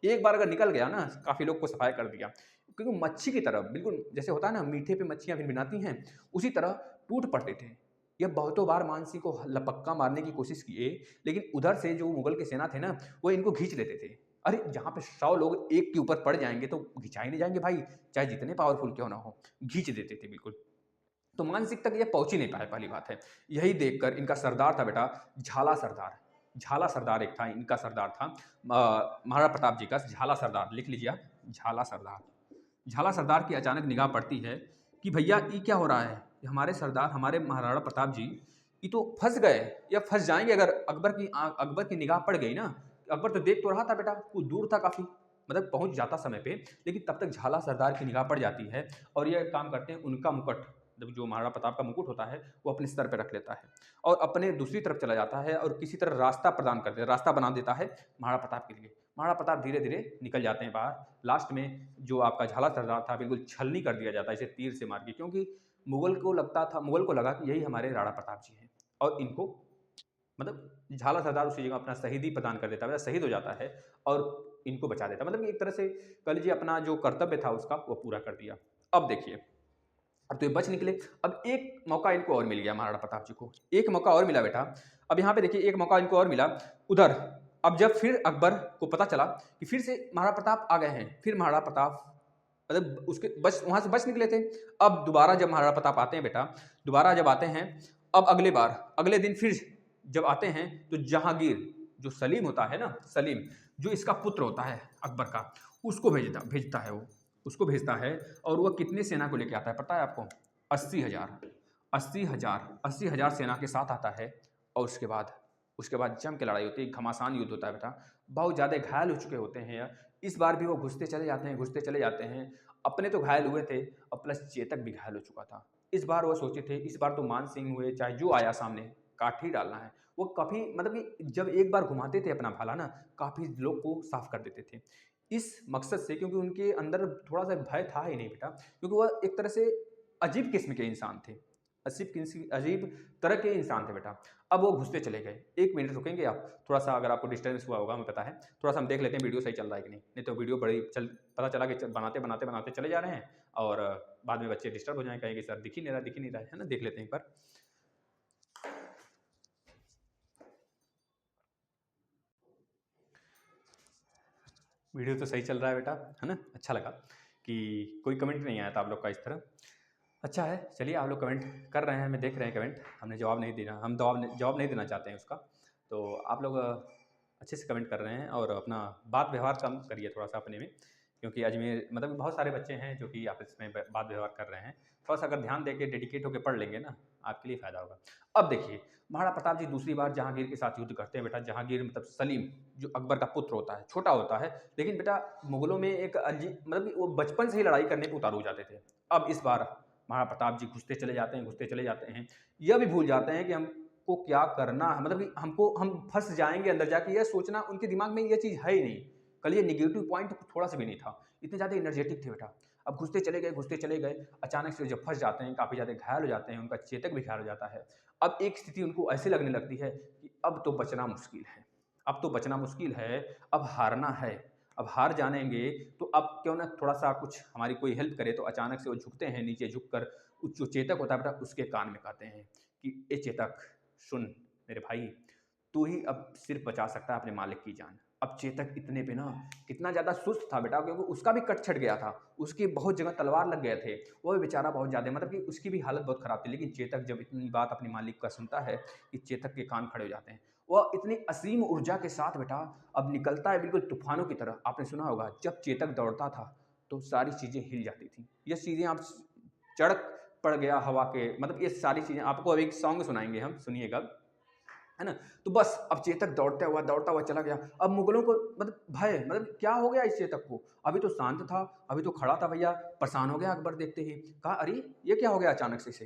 एक बार अगर निकल गया ना, काफी लोग को सफाया कर दिया। क्योंकि मच्छी की तरह, बिल्कुल जैसे होता है ना मीठे पे मच्छियां भिनभिनाती हैं, उसी तरह टूट पड़ते थे। यह बहुतों बार मानसिंह को लपक्का मारने की कोशिश किए, लेकिन उधर से जो मुगल के सेना थे ना, वो इनको खींच लेते थे। अरे जहाँ पे 100 लोग एक के ऊपर पड़ जाएंगे तो घिंचा ही नहीं जाएंगे भाई, चाहे जितने पावरफुल क्यों ना हो, घींच देते थे बिल्कुल। तो मानसिंह तक ये पहुंच ही नहीं पाए, पहली बात है। यही देखकर इनका सरदार था बेटा झाला सरदार, झाला सरदार एक था, इनका सरदार था महाराणा प्रताप जी का झाला सरदार, लिख लीजिए आप, झाला सरदार। झाला सरदार की अचानक निगाह पड़ती है कि भैया ये क्या हो रहा है, ये हमारे सरदार, हमारे महाराणा प्रताप जी ये तो फंस गए, या फंस जाएंगे अगर अकबर की निगाह पड़ गई ना। अकबर तो देख तो रहा था बेटा, वो दूर था काफी, मतलब पहुंच जाता समय पे, लेकिन तब तक झाला सरदार की निगाह पड़ जाती है, और ये काम करते हैं, उनका मुकुट, जब जो महाराणा प्रताप का मुकुट होता है वो अपने सर पे रख लेता है, और अपने दूसरी तरफ चला जाता है, और किसी तरह रास्ता बना देता है महाराणा प्रताप के लिए। महाराणा प्रताप धीरे धीरे निकल जाते हैं बाहर। लास्ट में जो आपका झाला सरदार था बिल्कुल छलनी कर दिया जाता है इसे तीर से मार के, क्योंकि मुगल को लगा कि यही हमारे राणा प्रताप जी हैं, और इनको मतलब झाला सरदार उसी जगह अपना शहीदी प्रदान कर देता है, शहीद हो जाता है और इनको बचा देता है। मतलब एक तरह से कह लीजिए अपना जो कर्तव्य था उसका वो पूरा कर दिया। अब देखिए, अब तो ये बच निकले। अब एक मौका इनको और मिल गया, महाराणा प्रताप जी को एक मौका और मिला बेटा। अब यहाँ पे देखिए एक मौका इनको और मिला उधर। अब जब फिर अकबर को पता चला कि फिर से महाराणा प्रताप आ गए हैं, फिर महाराणा प्रताप मतलब उसके बच वहां से बच निकले थे। अब दोबारा जब महाराणा प्रताप आते हैं बेटा, दोबारा जब आते हैं, अब अगले दिन फिर जब आते हैं तो जहांगीर, जो सलीम होता है ना, सलीम जो इसका पुत्र होता है अकबर का, उसको भेजता है वो, उसको भेजता है। और वह कितनी सेना को लेकर आता है पता है आपको? 80,000 सेना के साथ आता है। और उसके बाद जम के लड़ाई होती है, घमासान युद्ध होता है बेटा। बहुत ज़्यादा घायल हो चुके होते हैं यार। इस बार भी वो घुसते चले जाते हैं। अपने तो घायल हुए थे और प्लस चेतक भी घायल हो चुका था। इस बार वो सोचे थे इस बार तो मान सिंह हुए चाहे जो आया सामने काट ही डालना है। वो काफ़ी मतलब कि जब एक बार घुमाते थे अपना भाला ना, काफ़ी लोग को साफ कर देते थे इस मकसद से, क्योंकि उनके अंदर थोड़ा सा भय था ही नहीं बेटा, क्योंकि वह एक तरह से अजीब किस्म के इंसान थे, अजीब तरह के इंसान थे बेटा। अब वो घुसते चले गए। 1 मिनट रुकेंगे आप? थोड़ा-सा अगर आपको डिस्टर्बेंस हुआ होगा, हमें पता है। थोड़ा-सा हम देख लेते हैं वीडियो सही चल रहा है कि नहीं। नहीं तो वीडियो बड़ी पता चला कि बनाते चले जा रहे हैं और बाद में बच्चे डिस्टर्ब हो जाएँ, कहेंगे सर दिख ही नहीं रहा है ना? देख लेते हैं एक बार। वीडियो तो सही चल रहा है बेटा, है ना? अच्छा लगा कि कोई कमेंट नहीं आया था आप लोग का इस तरह। अच्छा है, चलिए आप लोग कमेंट कर रहे हैं, हमें देख रहे हैं कमेंट, हमने जवाब नहीं देना, हम जवाब नहीं देना चाहते हैं उसका। तो आप लोग अच्छे से कमेंट कर रहे हैं और अपना बात व्यवहार कम करिए थोड़ा-सा अपने में, क्योंकि अजमेर मतलब बहुत सारे बच्चे हैं जो कि आपस में बात व्यवहार कर रहे हैं। थोड़ा-सा अगर ध्यान देके डेडिकेट होके पढ़ लेंगे ना, आपके लिए फ़ायदा होगा। अब देखिए, महाराणा प्रताप जी दूसरी बार जहांगीर के साथ युद्ध करते हैं बेटा। जहांगीर मतलब सलीम, जो अकबर का पुत्र होता है, छोटा होता है, लेकिन बेटा मुगलों में एक मतलब कि वो बचपन से ही लड़ाई करने पे उतारू हो जाते थे। अब इस बार महाराणा प्रताप जी घुसते चले जाते हैं। यह भी भूल जाते हैं कि हमको क्या करना है, मतलब कि हम फँस जाएँगे अंदर जाके, यह सोचना उनके दिमाग में, ये चीज़ है ही नहीं। कल ये नेगेटिव पॉइंट थोड़ा-सा भी नहीं था। इतने ज़्यादा एनर्जेटिक थे बेटा। अब घुसते चले गए, अचानक से जब फँस जाते हैं, काफ़ी ज़्यादा घायल हो जाते हैं, उनका चेतक भी घायल हो जाता है। अब एक स्थिति उनको ऐसे लगने लगती है कि अब तो बचना मुश्किल है, अब तो बचना मुश्किल है, अब हारना है। अब हार जानेंगे तो अब क्यों ना थोड़ा-सा कुछ हमारी कोई हेल्प करे। तो अचानक से वो झुकते हैं, नीचे झुककर उस जो चेतक होता है बेटा, उसके कान में कहते हैं कि, "ए चेतक, सुन मेरे भाई, तू ही अब सिर्फ़ बचा सकता है अपने मालिक की जान।" अब चेतक इतने पे ना कितना ज़्यादा सुस्त था बेटा, क्योंकि उसका भी कट छट गया था, उसकी बहुत जगह तलवार लग गए थे। वो भी बेचारा बहुत ज़्यादा, मतलब कि उसकी भी हालत बहुत ख़राब थी। लेकिन चेतक जब इतनी बात अपने मालिक का सुनता है कि चेतक के कान खड़े हो जाते हैं। वह इतनी असीम ऊर्जा के साथ बेटा अब निकलता है बिल्कुल तूफ़ानों की तरह। आपने सुना होगा जब चेतक दौड़ता था तो सारी चीज़ें हिल जाती थी। ये चीज़ें आप चड़क पड़ गया हवा के, मतलब ये सारी चीज़ें आपको अभी एक सॉन्ग सुनाएँगे हम, सुनिएगा। है ना? तो बस अब चेतक दौड़ता हुआ चला गया। अब मुगलों को मतलब भय, मतलब क्या हो गया इस चेतक को? अभी तो शांत था, अभी तो खड़ा था भैया, परेशान हो गया अकबर देखते ही। कहा अरे! ये क्या हो गया अचानक से इसे?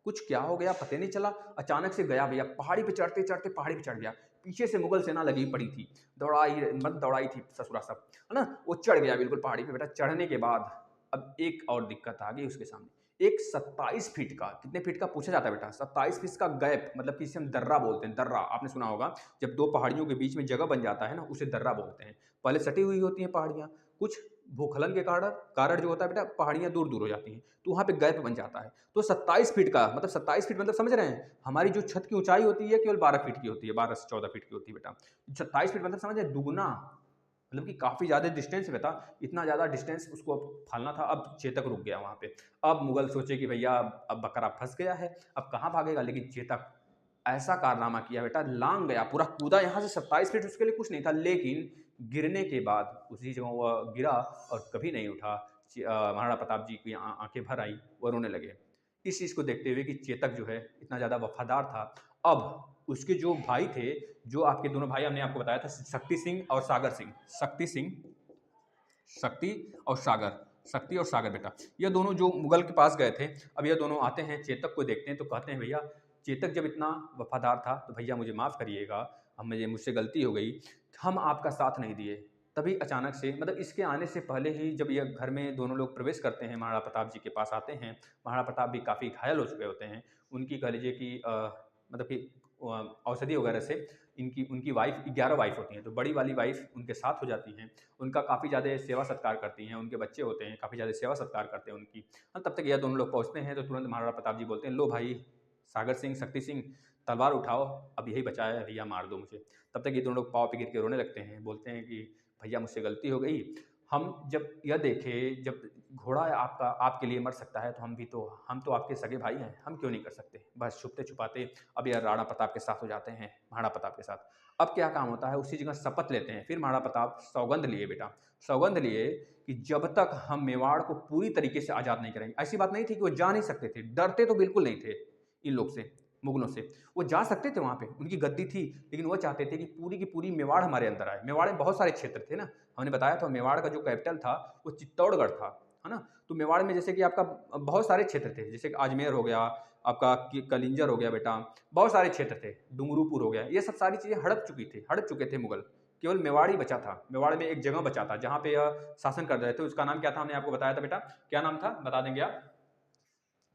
कुछ क्या हो गया पता नहीं चला, अचानक से गया भैया, पहाड़ी पे चढ़ते-चढ़ते पहाड़ी पे चढ़ गया। पीछे से मुगल सेना लगी पड़ी थी, दौड़ाई थी ससुरा सब, है ना? वो चढ़ गया बिल्कुल पहाड़ी पे बेटा। चढ़ने के बाद अब एक और दिक्कत आ गई उसके सामने। एक 27 फीट का, कितने फीट का पूछा जाता है बेटा? 27 फीट का गैप, मतलब कि इसे हम दर्रा बोलते हैं, दर्रा आपने सुना होगा। जब 2 पहाड़ियों के बीच में जगह बन जाता है ना, उसे दर्रा बोलते हैं। पहले सटी हुई होती हैं पहाड़ियाँ, कुछ भूस्खलन के कारण जो होता है बेटा, पहाड़ियाँ दूर-दूर हो जाती हैं, तो वहाँ पे गैप बन जाता है। तो 27 फीट का मतलब 27 फीट मतलब समझ रहे हैं? हमारी जो छत की ऊँचाई होती है केवल 12 फीट की होती है, 12 से 14 फीट की होती है बेटा। 27 फीट मतलब समझ रहे हैं, दुगुना, मतलब कि काफ़ी ज़्यादा डिस्टेंस में था। इतना ज़्यादा डिस्टेंस उसको अब फालना था। अब चेतक रुक गया वहाँ पे। अब मुगल सोचे कि भैया अब बकरा फँस गया है, अब कहाँ भागेगा? लेकिन चेतक ऐसा कारनामा किया बेटा, लांग गया, पूरा कूदा यहाँ से। 27 फीट उसके लिए कुछ नहीं था, लेकिन गिरने के बाद उसी जगह वह गिरा और कभी नहीं उठा। महाराणा प्रताप जी की आँखें भर आईं, वो रोने लगे। इस चीज़ को देखते हुए कि चेतक जो है इतना ज़्यादा वफ़ादार था, अब उसके जो भाई थे, जो आपके दोनों भाई हमने आपको बताया था, शक्ति सिंह और सागर सिंह। शक्ति और सागर, शक्ति और सागर बेटा, ये दोनों जो मुगल के पास गए थे। अब ये दोनों आते हैं, चेतक को देखते हैं तो कहते हैं भैया, चेतक जब इतना वफ़ादार था तो भैया मुझे माफ़ करिएगा, अब मुझसे गलती हो गई, हम आपका साथ नहीं दिए। तभी अचानक से, मतलब इसके आने से पहले ही जब ये घर में दोनों लोग प्रवेश करते हैं, महाराणा प्रताप जी के पास आते हैं। महाराणा प्रताप भी काफ़ी घायल हो चुके होते हैं। उनकी कह लीजिए कि मतलब कि औषधि वगैरह से इनकी उनकी वाइफ़ 11 वाइफ़ होती हैं, तो बड़ी वाली वाइफ़ उनके साथ हो जाती हैं। उनका काफ़ी ज़्यादा सेवा-सत्कार करती हैं, उनके बच्चे होते हैं, काफ़ी ज़्यादा सेवा-सत्कार करते हैं उनकी। तब तक यह दोनों लोग पहुँचते हैं तो तुरंत महाराणा प्रताप जी बोलते हैं, "लो भाई सागर सिंह, शक्ति सिंह, तलवार उठाओ, अब यही बचा है भैया, मार दो मुझे।" तब तक ये दोनों लोग पाँव पे गिर के रोने लगते हैं, बोलते हैं कि भैया मुझसे गलती हो गई। हम जब यह देखे, जब घोड़ा आपका आपके लिए मर सकता है तो हम तो आपके सगे भाई हैं, हम क्यों नहीं कर सकते? बस छुपते-छुपाते अब यह राणा प्रताप के साथ हो जाते हैं, महाराणा प्रताप के साथ। अब क्या काम होता है, उसी जगह शपथ लेते हैं। फिर महाराणा प्रताप सौगंध लिए बेटा, सौगंध लिए कि जब तक हम मेवाड़ को पूरी तरीके से आज़ाद नहीं करेंगे। ऐसी बात नहीं थी कि वो जा नहीं सकते थे, डरते तो बिल्कुल नहीं थे इन लोग से, मुगलों से। वो जा सकते थे वहाँ पे, उनकी गद्दी थी, लेकिन वो चाहते थे कि पूरी की पूरी मेवाड़ हमारे अंदर आए। मेवाड़ में बहुत सारे क्षेत्र थे ना, हमने बताया था मेवाड़ का जो कैपिटल था वो चित्तौड़गढ़ था, है ना? तो मेवाड़ में जैसे कि आपका बहुत सारे क्षेत्र थे, जैसे कि अजमेर हो गया, आपका कलिंजर हो गया बेटा, बहुत सारे क्षेत्र थे, डुंगरूपुर हो गया, ये सब सारी चीज़ें हड़प चुके थे मुगल। केवल मेवाड़ ही बचा था, मेवाड़ में एक जगह बचा था जहाँ पे यह शासन कर रहे थे, उसका नाम क्या था हमने आपको बताया था बेटा, क्या नाम था? बता देंगे आप?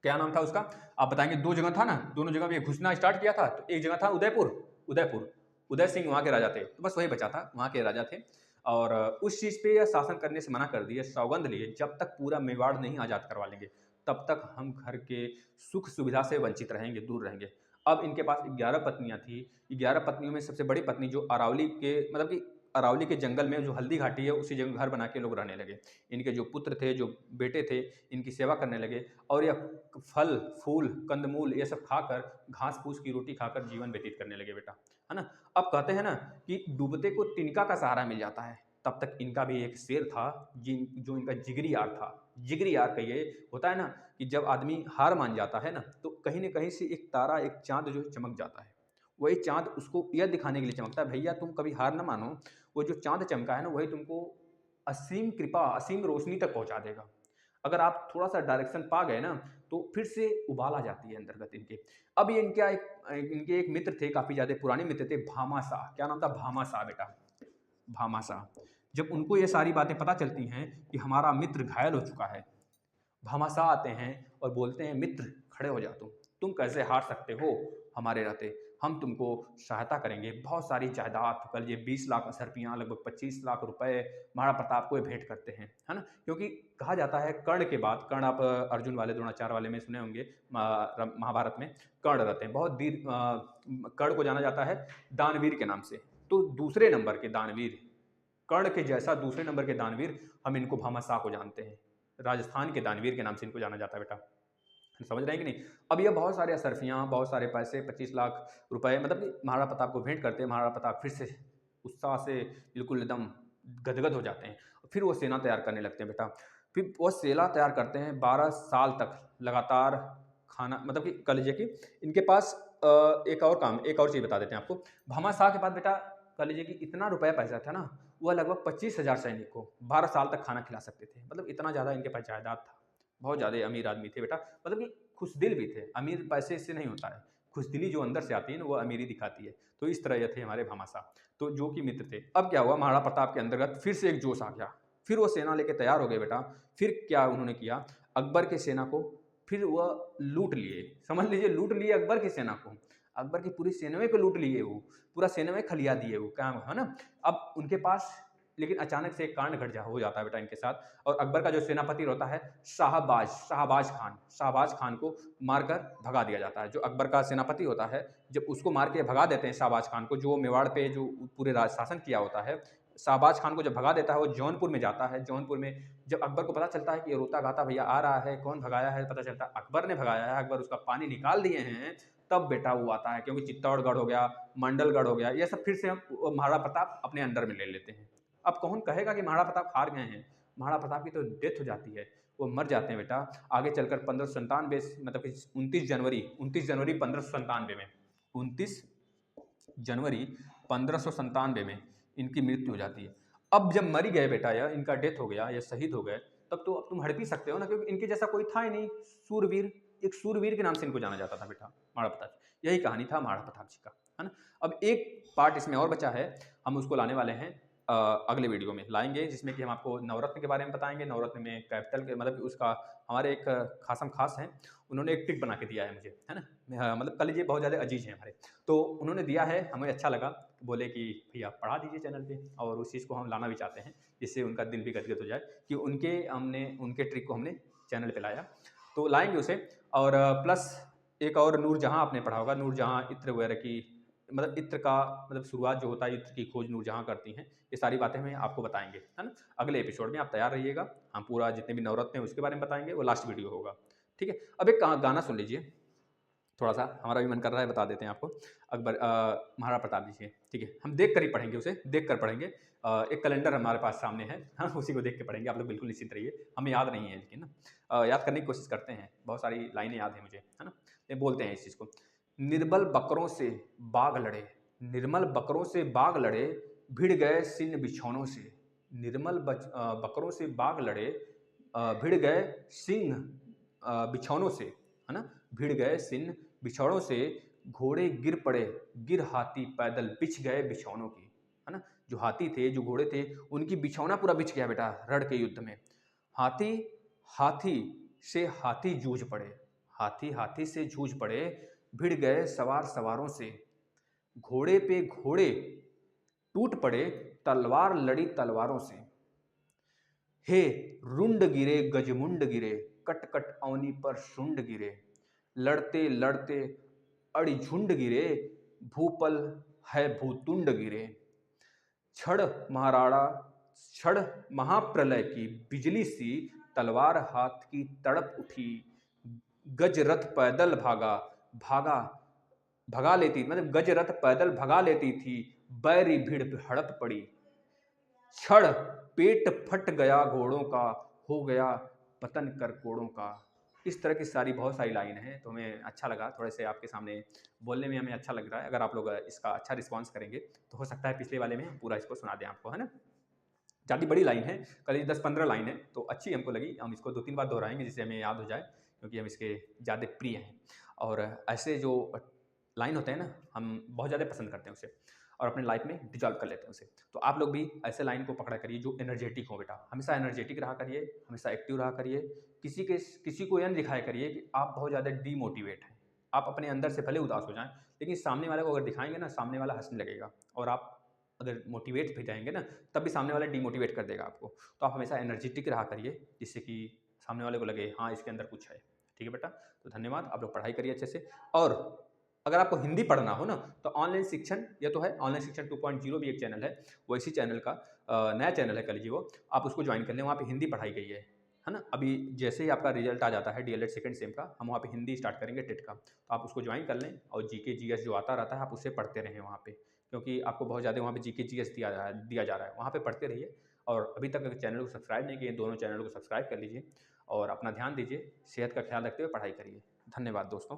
क्या नाम था उसका, आप बताएंगे। 2 जगह था ना, दोनों जगह में घुसना स्टार्ट किया था। तो एक जगह था उदयपुर, उदयपुर उदय सिंह वहाँ के राजा थे, तो बस वही बचा था, वहाँ के राजा थे। और उस चीज़ पे यह शासन करने से मना कर दिए, सौगंध लिए जब तक पूरा मेवाड़ नहीं आज़ाद करवा लेंगे तब तक हम घर के सुख सुविधा से वंचित रहेंगे, दूर रहेंगे। अब इनके पास 11 पत्नियां थी। 11 पत्नियों में सबसे बड़ी पत्नी जो अरावली के मतलब कि अरावली के जंगल में जो हल्दी घाटी है उसी जगह घर बना के लोग रहने लगे। इनके जो पुत्र थे, जो बेटे थे, इनकी सेवा करने लगे और यह फल फूल कंदमूल ये सब खाकर, घास फूस की रोटी खाकर जीवन व्यतीत करने लगे बेटा, है ना। अब कहते हैं ना कि डूबते को तिनका का सहारा मिल जाता है, तब तक इनका भी एक शेर था जो इनका जिगरी यार था। जिगरी यार कहिए, होता है ना कि जब आदमी हार मान जाता है ना तो कहीं न कहीं से एक तारा, एक चाँद जो चमक जाता है। वही चाँद उसको यह दिखाने के लिए चमकता है, भैया तुम कभी हार ना मानो, वो जो चाँद चमका है ना वही तुमको असीम कृपा, असीम रोशनी तक पहुँचा देगा। अगर आप थोड़ा-सा डायरेक्शन पा गए ना तो फिर से उबाल आ जाती है अंतर्गत इनके। अब ये इनके एक मित्र थे, काफ़ी ज़्यादा पुराने मित्र थे, भामाशाह। क्या नाम था? भामाशाह बेटा, भामाशाह। जब उनको ये सारी बातें पता चलती हैं कि हमारा मित्र घायल हो चुका है, भामाशाह आते हैं और बोलते हैं, मित्र खड़े हो जाओ, तुम कैसे हार सकते हो हमारे रहते, हम तुमको सहायता करेंगे, बहुत सारी जायदाद, कल ये 20 लाख असरपियाँ, लगभग 25 लाख रुपए महाराणा प्रताप को ये भेंट करते हैं, है ना। क्योंकि कहा जाता है कर्ण के बाद, कर्ण आप अर्जुन वाले द्रोणाचार्य वाले में सुने होंगे, महाभारत में कर्ण रहते हैं, बहुत कर्ण को जाना जाता है दानवीर के नाम से। तो दूसरे नंबर के दानवीर, कर्ण के जैसा दूसरे नंबर के दानवीर हम इनको भामाशाह को जानते हैं। राजस्थान के दानवीर के नाम से इनको जाना जाता है बेटा, समझ रहे हैं कि नहीं। अब ये बहुत सारे असरफियाँ, बहुत सारे पैसे, 25 लाख रुपए, मतलब कि महाराणा प्रताप को भेंट करते हैं। महाराणा प्रताप फिर से उत्साह से बिल्कुल एकदम गदगद हो जाते हैं। फिर वो सेना तैयार करने लगते हैं बेटा। फिर वो सेना तैयार करते हैं 12 साल तक लगातार खाना, मतलब कि कह लीजिए कि इनके पास एक और चीज़ बता देते हैं आपको। भामाशाह के पास बेटा कह लीजिए कि इतना रुपया पैसा था ना, वह लगभग 25,000 सैनिक को 12 साल तक खाना खिला सकते थे। मतलब इतना ज़्यादा इनके पास जायदाद था, बहुत ज़्यादा अमीर आदमी थे बेटा, मतलब कि खुशदिल भी थे। अमीर पैसे इससे नहीं होता है, खुशदिली जो अंदर से आती है ना वो अमीरी दिखाती है। तो इस तरह ये थे हमारे भामाशाह, तो जो कि मित्र थे। अब क्या हुआ, महाराणा प्रताप के अंतर्गत फिर से एक जोश आ गया, फिर वो सेना लेके तैयार हो गए बेटा। फिर क्या उन्होंने किया, अकबर की सेना को फिर वह लूट लिए, समझ लीजिए लूट लिए अकबर की सेना को, अकबर की पूरी सेना को लूट लिए, वो पूरा सेना खलिया दिए वो, क्या है ना। अब उनके पास लेकिन अचानक से एक कांड हो जाता है बेटा इनके साथ, और अकबर का जो सेनापति होता है शाहबाज खान को मारकर भगा दिया जाता है। जो अकबर का सेनापति होता है, जब उसको मार के भगा देते हैं शाहबाज खान को, जो मेवाड़ पे जो पूरे राज शासन किया होता है, शाहबाज खान को जब भगा देता है, वो जौनपुर में जाता है। जौनपुर में जब अकबर को पता चलता है कि ये रोता गाता भैया आ रहा है, कौन भगाया है, पता चलता है अकबर ने भगाया है, अकबर उसका पानी निकाल दिए हैं, तब बेटा वो आता है। क्योंकि चित्तौड़गढ़ हो गया, मंडलगढ़ हो गया, ये सब फिर से हम महाराणा प्रताप अपने अंडर में ले लेते हैं। अब कौन कहेगा कि महाराणा प्रताप हार गए हैं, महाराणा प्रताप की तो डेथ हो जाती है, वो मर जाते हैं बेटा। आगे चलकर 1597, मतलब कि 29 जनवरी 1597 में, 29 जनवरी 1597 में इनकी मृत्यु हो जाती है। अब जब मरी गए बेटा, यह इनका डेथ हो गया, ये शहीद हो गए, तब तो अब तुम हड़प ही सकते हो ना, क्योंकि इनके जैसा कोई था ही नहीं, सूरवीर, एक सूरवीर के नाम से इनको जाना जाता था बेटा, महाराणा प्रताप। यही कहानी था महाराणा प्रताप जी का, है ना। अब एक पार्ट इसमें और बचा है, हम उसको लाने वाले हैं अगले वीडियो में लाएंगे, जिसमें कि हम आपको नवरत्न के बारे में बताएंगे। नवरत्न में कैपिटल के मतलब उसका, हमारे एक खासम खास हैं, उन्होंने एक ट्रिक बना के दिया है मुझे, है ना, मतलब कह लीजिए बहुत ज़्यादा अजीज हैं हमारे, तो उन्होंने दिया है, हमें अच्छा लगा, बोले कि भैया पढ़ा दीजिए चैनल पे, और उस चीज़ को हम लाना भी चाहते हैं, जिससे उनका दिल भी गदगद हो जाए कि उनके ट्रिक को हमने चैनल पर लाया, तो लाएंगे उसे। और प्लस एक और नूरजहाँ आपने पढ़ा होगा, नूरजहाँ इत्र वगैरह की, मतलब इत्र का मतलब शुरुआत जो होता है, इत्र की खोज नूरजहाँ करती हैं, ये सारी बातें हमें आपको बताएंगे, है ना। अगले एपिसोड में आप तैयार रहिएगा, हम पूरा जितने भी नवरत्न हैं उसके बारे में बताएंगे, वो लास्ट वीडियो होगा, ठीक है। अब एक गाना सुन लीजिए, थोड़ा सा हमारा भी मन कर रहा है, बता देते हैं आपको। महाराणा प्रताप जी से, ठीक है, हम देख कर ही पढ़ेंगे, उसे देख कर पढ़ेंगे। एक कैलेंडर हमारे पास सामने है, हाँ, उसी को देख के पढ़ेंगे, आप लोग बिल्कुल निश्चित रहिए। हमें याद नहीं है लेकिन ना, याद करने की कोशिश करते हैं, बहुत सारी लाइनें याद हैं मुझे, है ना। ये बोलते हैं इस चीज़ को, निर्बल बकरों से बाघ लड़े, निर्मल बकरों से बाघ लड़े, भिड़ गए सिन्न बिछौनों से। निर्मल बकरों से बाघ लड़े, भिड़ गए सिंह बिछौनों से, है ना, भिड़ गए सिन्न बिछौनों से, घोड़े गिर पड़े, गिर हाथी पैदल बिछ गए बिछौनों की, है ना। जो हाथी थे, जो घोड़े थे, उनकी बिछौना पूरा बिछ गया बेटा रण के युद्ध में। हाथी हाथी से हाथी जूझ पड़े, हाथी हाथी से जूझ पड़े, भिड़ गए सवार सवारों से। घोड़े पे घोड़े टूट पड़े, तलवार लड़ी तलवारों से। हे रुंड गिरे गजमुंड गिरे, कट कट अवनी पर शुंड गिरे। लड़ते लड़ते अड़िझुंड गिरे, भूपल है भूतुंड गिरे। क्षण महाराणा क्षण महाप्रलय की बिजली सी, तलवार हाथ की तड़प उठी। गज रथ पैदल भागा, भागा भगा लेती, मतलब गज रथ पैदल भगा लेती थी, बैरी भीड़ हड़प पड़ी। क्षण पेट फट गया घोड़ों का, हो गया पतन करकोड़ों का। इस तरह की सारी बहुत सारी लाइन है, तो हमें अच्छा लगा थोड़े से आपके सामने बोलने में, हमें अच्छा लग रहा है। अगर आप लोग इसका अच्छा रिस्पांस करेंगे तो हो सकता है पिछले वाले में हम पूरा इसको सुना दें आपको, है ना। ज़्यादा बड़ी लाइन है, करीब 10-15 लाइन है, तो अच्छी हमको लगी। हम इसको 2-3 बार दोहराएंगे जिससे हमें याद हो जाए, क्योंकि हम इसके ज़्यादा प्रिय हैं। और ऐसे जो लाइन होते हैं ना, हम बहुत ज़्यादा पसंद करते हैं उसे, और अपने लाइफ में डिजॉल्व कर लेते हैं उसे। तो आप लोग भी ऐसे लाइन को पकड़ा करिए जो एनर्जेटिक हो बेटा। हमेशा एनर्जेटिक रहा करिए, हमेशा एक्टिव रहा करिए। किसी को यह नहीं दिखाया करिए कि आप बहुत ज़्यादा डीमोटिवेट हैं। आप अपने अंदर से भले उदास हो जाएं, लेकिन सामने वाले को अगर दिखाएंगे ना, सामने वाला हंसने लगेगा। और आप अगर मोटिवेट भी जाएंगे ना, तब भी सामने वाला डीमोटिवेट कर देगा आपको। तो आप हमेशा एनर्जेटिक रहा करिए, जिससे कि सामने वाले को लगे हाँ इसके अंदर कुछ है। ठीक है बेटा, तो धन्यवाद। आप लोग पढ़ाई करिए अच्छे से। और अगर आपको हिंदी पढ़ना हो ना, तो ऑनलाइन शिक्षण, ये तो है ऑनलाइन शिक्षण 2.0 भी एक चैनल है, वो इसी चैनल का नया चैनल है, कह लीजिए वो। आप उसको ज्वाइन कर लें, वहाँ पे हिंदी पढ़ाई गई है ना। अभी जैसे ही आपका रिजल्ट आ जाता है डीएलएड सेकंड सेम का, हम वहाँ पे हिंदी स्टार्ट करेंगे टेट का, तो आप उसको ज्वाइन कर लें। और जीके जीएस जो आता रहता है आप उससे पढ़ते रहें वहाँ पे, क्योंकि आपको बहुत ज़्यादा वहाँ पे जीके जीएस दिया जा रहा है, वहाँ पे पढ़ते रहिए। और अभी तक अगर चैनल को सब्सक्राइब नहीं किए, दोनों चैनल को सब्सक्राइब कर लीजिए और अपना ध्यान दीजिए, सेहत का ख्याल रखते हुए पढ़ाई करिए। धन्यवाद दोस्तों।